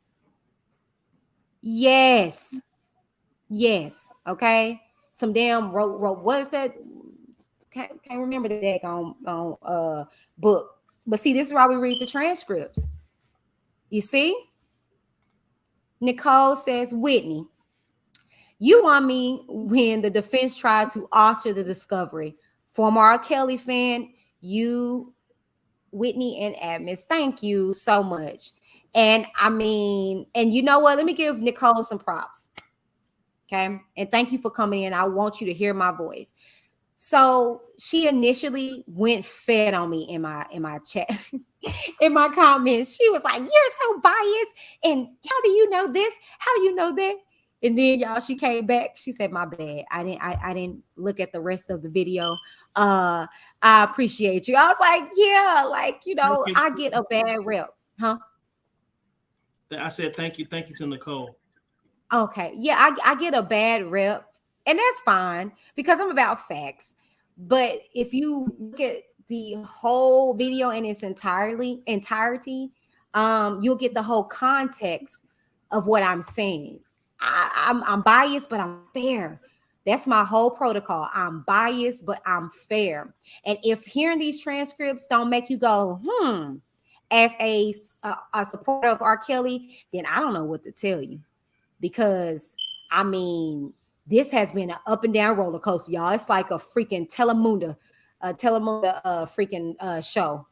Okay. Some damn wrote what is that? Can't remember the daggone book. But see, this is why we read the transcripts. You see? Nicole says, Whitney, you want me when the defense tried to alter the discovery. Former R. Kelly fan, you, Whitney, and Admis, thank you so much. And I mean, and you know what? Let me give Nicole some props. Okay. And thank you for coming in. I want you to hear my voice. So she initially went fed on me in my chat, in my comments. She was like, "You're so biased, and how do you know this? How do you know that?" And then y'all, she came back. She said, "My bad. I didn't look at the rest of the video. I appreciate you." I was like, "Yeah, like, you know, I get a bad rep, huh?" I said thank you to Nicole. Okay. Yeah, I get a bad rep, and that's fine because I'm about facts. But if you look at the whole video in its entirety, you'll get the whole context of what I'm saying. I'm biased, but I'm fair. That's my whole protocol. I'm biased, but I'm fair. And if hearing these transcripts don't make you go, as a supporter of R. Kelly, then I don't know what to tell you. Because I mean, this has been an up and down roller coaster, y'all. It's like a freaking Telemundo freaking show.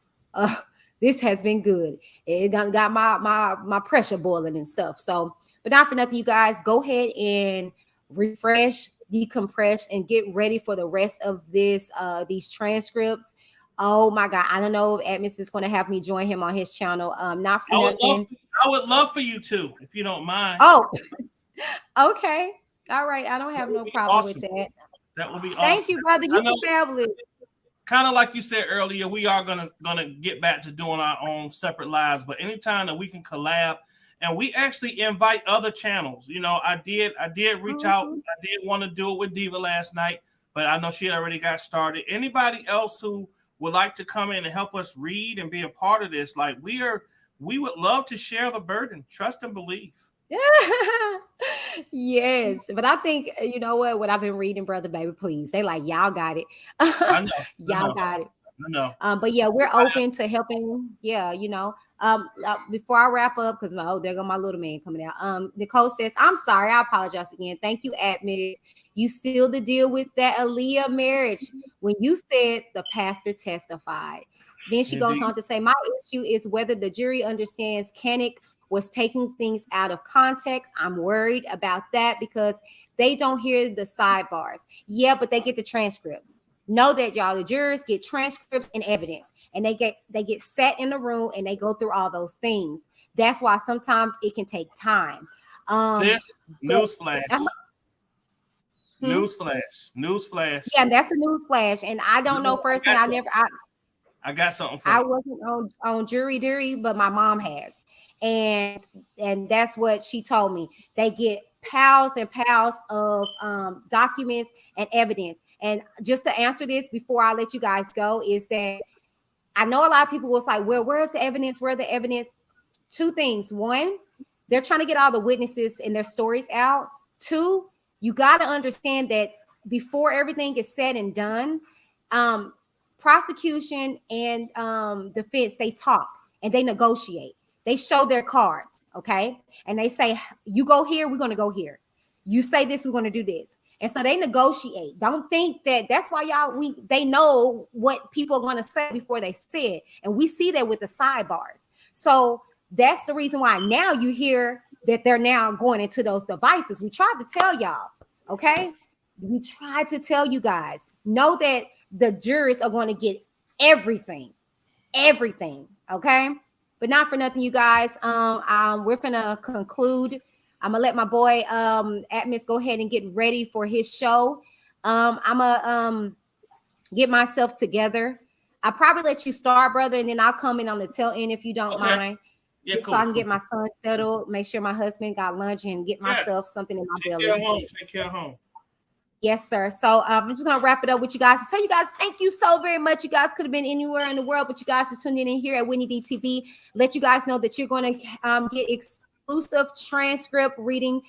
This has been good. It got my pressure boiling and stuff. So, but not for nothing, you guys, go ahead and refresh, decompress, and get ready for the rest of this these transcripts. Oh my God, I don't know if Admis is going to have me join him on his channel. Not for nothing. I would love for you to, if you don't mind. Oh, okay. All right. I don't have no problem with that. That would be awesome. Thank you, brother. You're fabulous. Kind of like you said earlier, we are gonna get back to doing our own separate lives. But anytime that we can collab, and we actually invite other channels. You know, I did reach out. I did want to do it with Diva last night, but I know she had already got started. Anybody else who would like to come in and help us read and be a part of this, like we would love to share the burden. Trust and believe. Yes, but I think, you know what I've been reading, brother, baby, please. They like, y'all got it. Y'all got it. No. But yeah, we're open to helping. Yeah, you know. Before I wrap up, because there go my little man coming out. Nicole says, "I'm sorry, I apologize again. Thank you, Admin. You sealed the deal with that Aaliyah marriage when you said the pastor testified." Then she goes on to say, "My issue is whether the jury understands Kanik was taking things out of context. I'm worried about that because they don't hear the sidebars. Yeah, but they get the transcripts. Know that, y'all. The jurors get transcripts and evidence, and they get sat in the room and they go through all those things. That's why sometimes it can take time." Sis, newsflash. Newsflash. Yeah, that's a newsflash, and I don't know firsthand. I got something for you. I wasn't on jury duty, but my mom has. And that's what she told me. They get piles and piles of documents and evidence. And just to answer this before I let you guys go is that I know a lot of people will say, well, where's the evidence? Where's the evidence? Two things. One, they're trying to get all the witnesses and their stories out. Two, you got to understand that before everything is said and done, prosecution and defense, they talk and they negotiate. They show their cards, okay? And they say, you go here, we're going to go here. You say this, we're going to do this. And so they negotiate. Don't think that's why they know what people are going to say before they say it. And we see that with the sidebars. So that's the reason why now you hear that they're now going into those devices. We tried to tell y'all, okay? We tried to tell you guys. Know that the jurors are going to get everything, okay? But not for nothing, you guys. We're gonna conclude. I'm gonna let my boy Admis go ahead and get ready for his show. I'm gonna get myself together. I'll probably let you start, brother, and then I'll come in on the tail end if you don't mind. Yeah, cool. So I can get my son settled, make sure my husband got lunch, and get myself something in my belly. Take care of home. Yes, sir. So I'm just going to wrap it up with you guys and tell you guys, thank you so very much. You guys could have been anywhere in the world, but you guys are tuning in here at Whitney DTV. Let you guys know that you're going to get exclusive transcript reading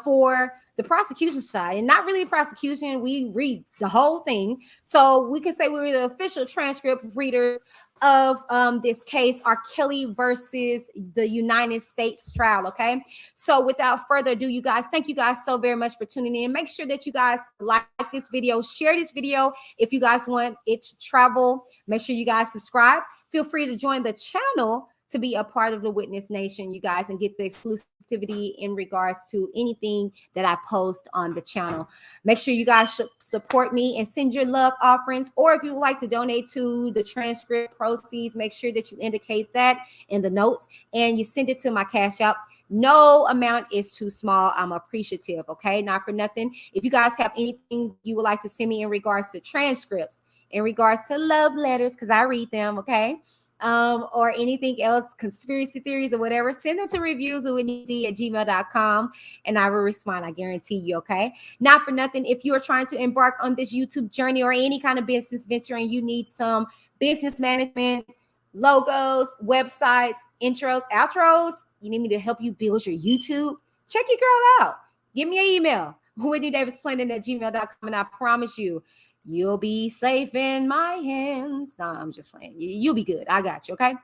for the prosecution side. And not really a prosecution. We read the whole thing. So we can say we're the official transcript readers of this case, R. Kelly versus the United States trial. Okay, so without further ado, you guys, thank you guys so very much for tuning in. Make sure that you guys like this video, share this video if you guys want it to travel. Make sure you guys subscribe. Feel free to join the channel to be a part of the Witness Nation, you guys, and get the exclusivity in regards to anything that I post on the channel. Make sure you guys support me and send your love offerings, or if you would like to donate to the transcript proceeds, make sure that you indicate that in the notes and you send it to my Cash App. No amount is too small. I'm appreciative, okay? Not for nothing. If you guys have anything you would like to send me in regards to transcripts, in regards to love letters, because I read them, okay? Or anything else, conspiracy theories or whatever, send them to reviewswithwhitneyD@gmail.com and I will respond. I guarantee you, okay? Not for nothing. If you are trying to embark on this YouTube journey or any kind of business venture and you need some business management, logos, websites, intros, outros, you need me to help you build your YouTube, check your girl out. Give me an email, WhitneyDavisPlanning@gmail.com, and I promise you, you'll be safe in my hands. No, I'm just playing. You'll be good. I got you, okay?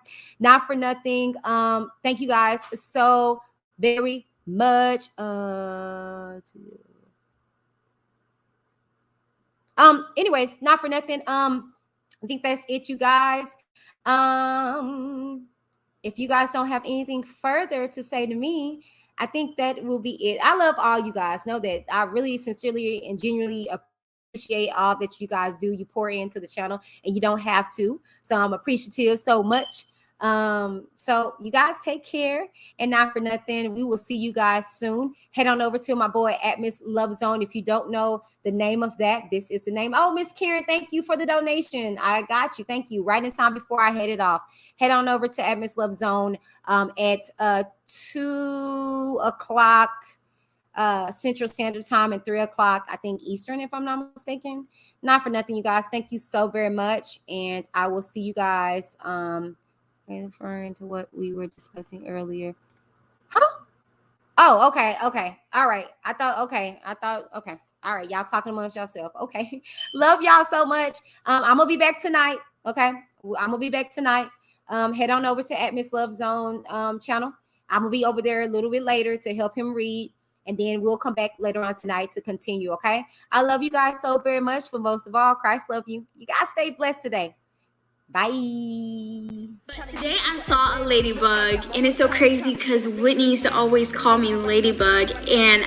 Not for nothing. Thank you guys so very much. Anyways, not for nothing. I think that's it, you guys. If you guys don't have anything further to say to me, I think that will be it. I love all you guys. Know that I really sincerely and genuinely appreciate all that you guys do. You pour into the channel and you don't have to. So I'm appreciative so much. So you guys take care, and not for nothing, we will see you guys soon. Head on over to my boy at Miss Love Zone. If you don't know the name of that, this is the name. Oh, Miss Karen, thank you for the donation. I got you. Thank you. Right in time before I headed off. Head on over to at Miss Love Zone at 2 o'clock Central Standard Time and 3 o'clock, I think, Eastern, if I'm not mistaken. Not for nothing, you guys. Thank you so very much, and I will see you guys. Referring to what we were discussing earlier. Huh? Oh, okay. All right. I thought, okay. All right. Y'all talking amongst yourself. Okay. Love y'all so much. I'm going to be back tonight. Okay. I'm going to be back tonight. Head on over to at Miss Love Zone channel. I'm going to be over there a little bit later to help him read. And then we'll come back later on tonight to continue. Okay. I love you guys so very much. But most of all, Christ love you. You guys stay blessed today. Bye. But today I saw a ladybug, and it's so crazy because Whitney used to always call me Ladybug, and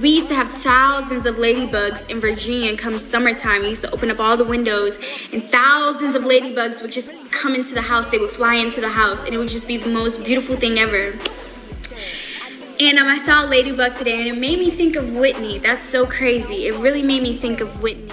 we used to have thousands of ladybugs in Virginia. And come summertime, we used to open up all the windows and thousands of ladybugs would just come into the house. They would fly into the house, and it would just be the most beautiful thing ever. And I saw a ladybug today, and it made me think of Whitney. That's so crazy. It really made me think of Whitney.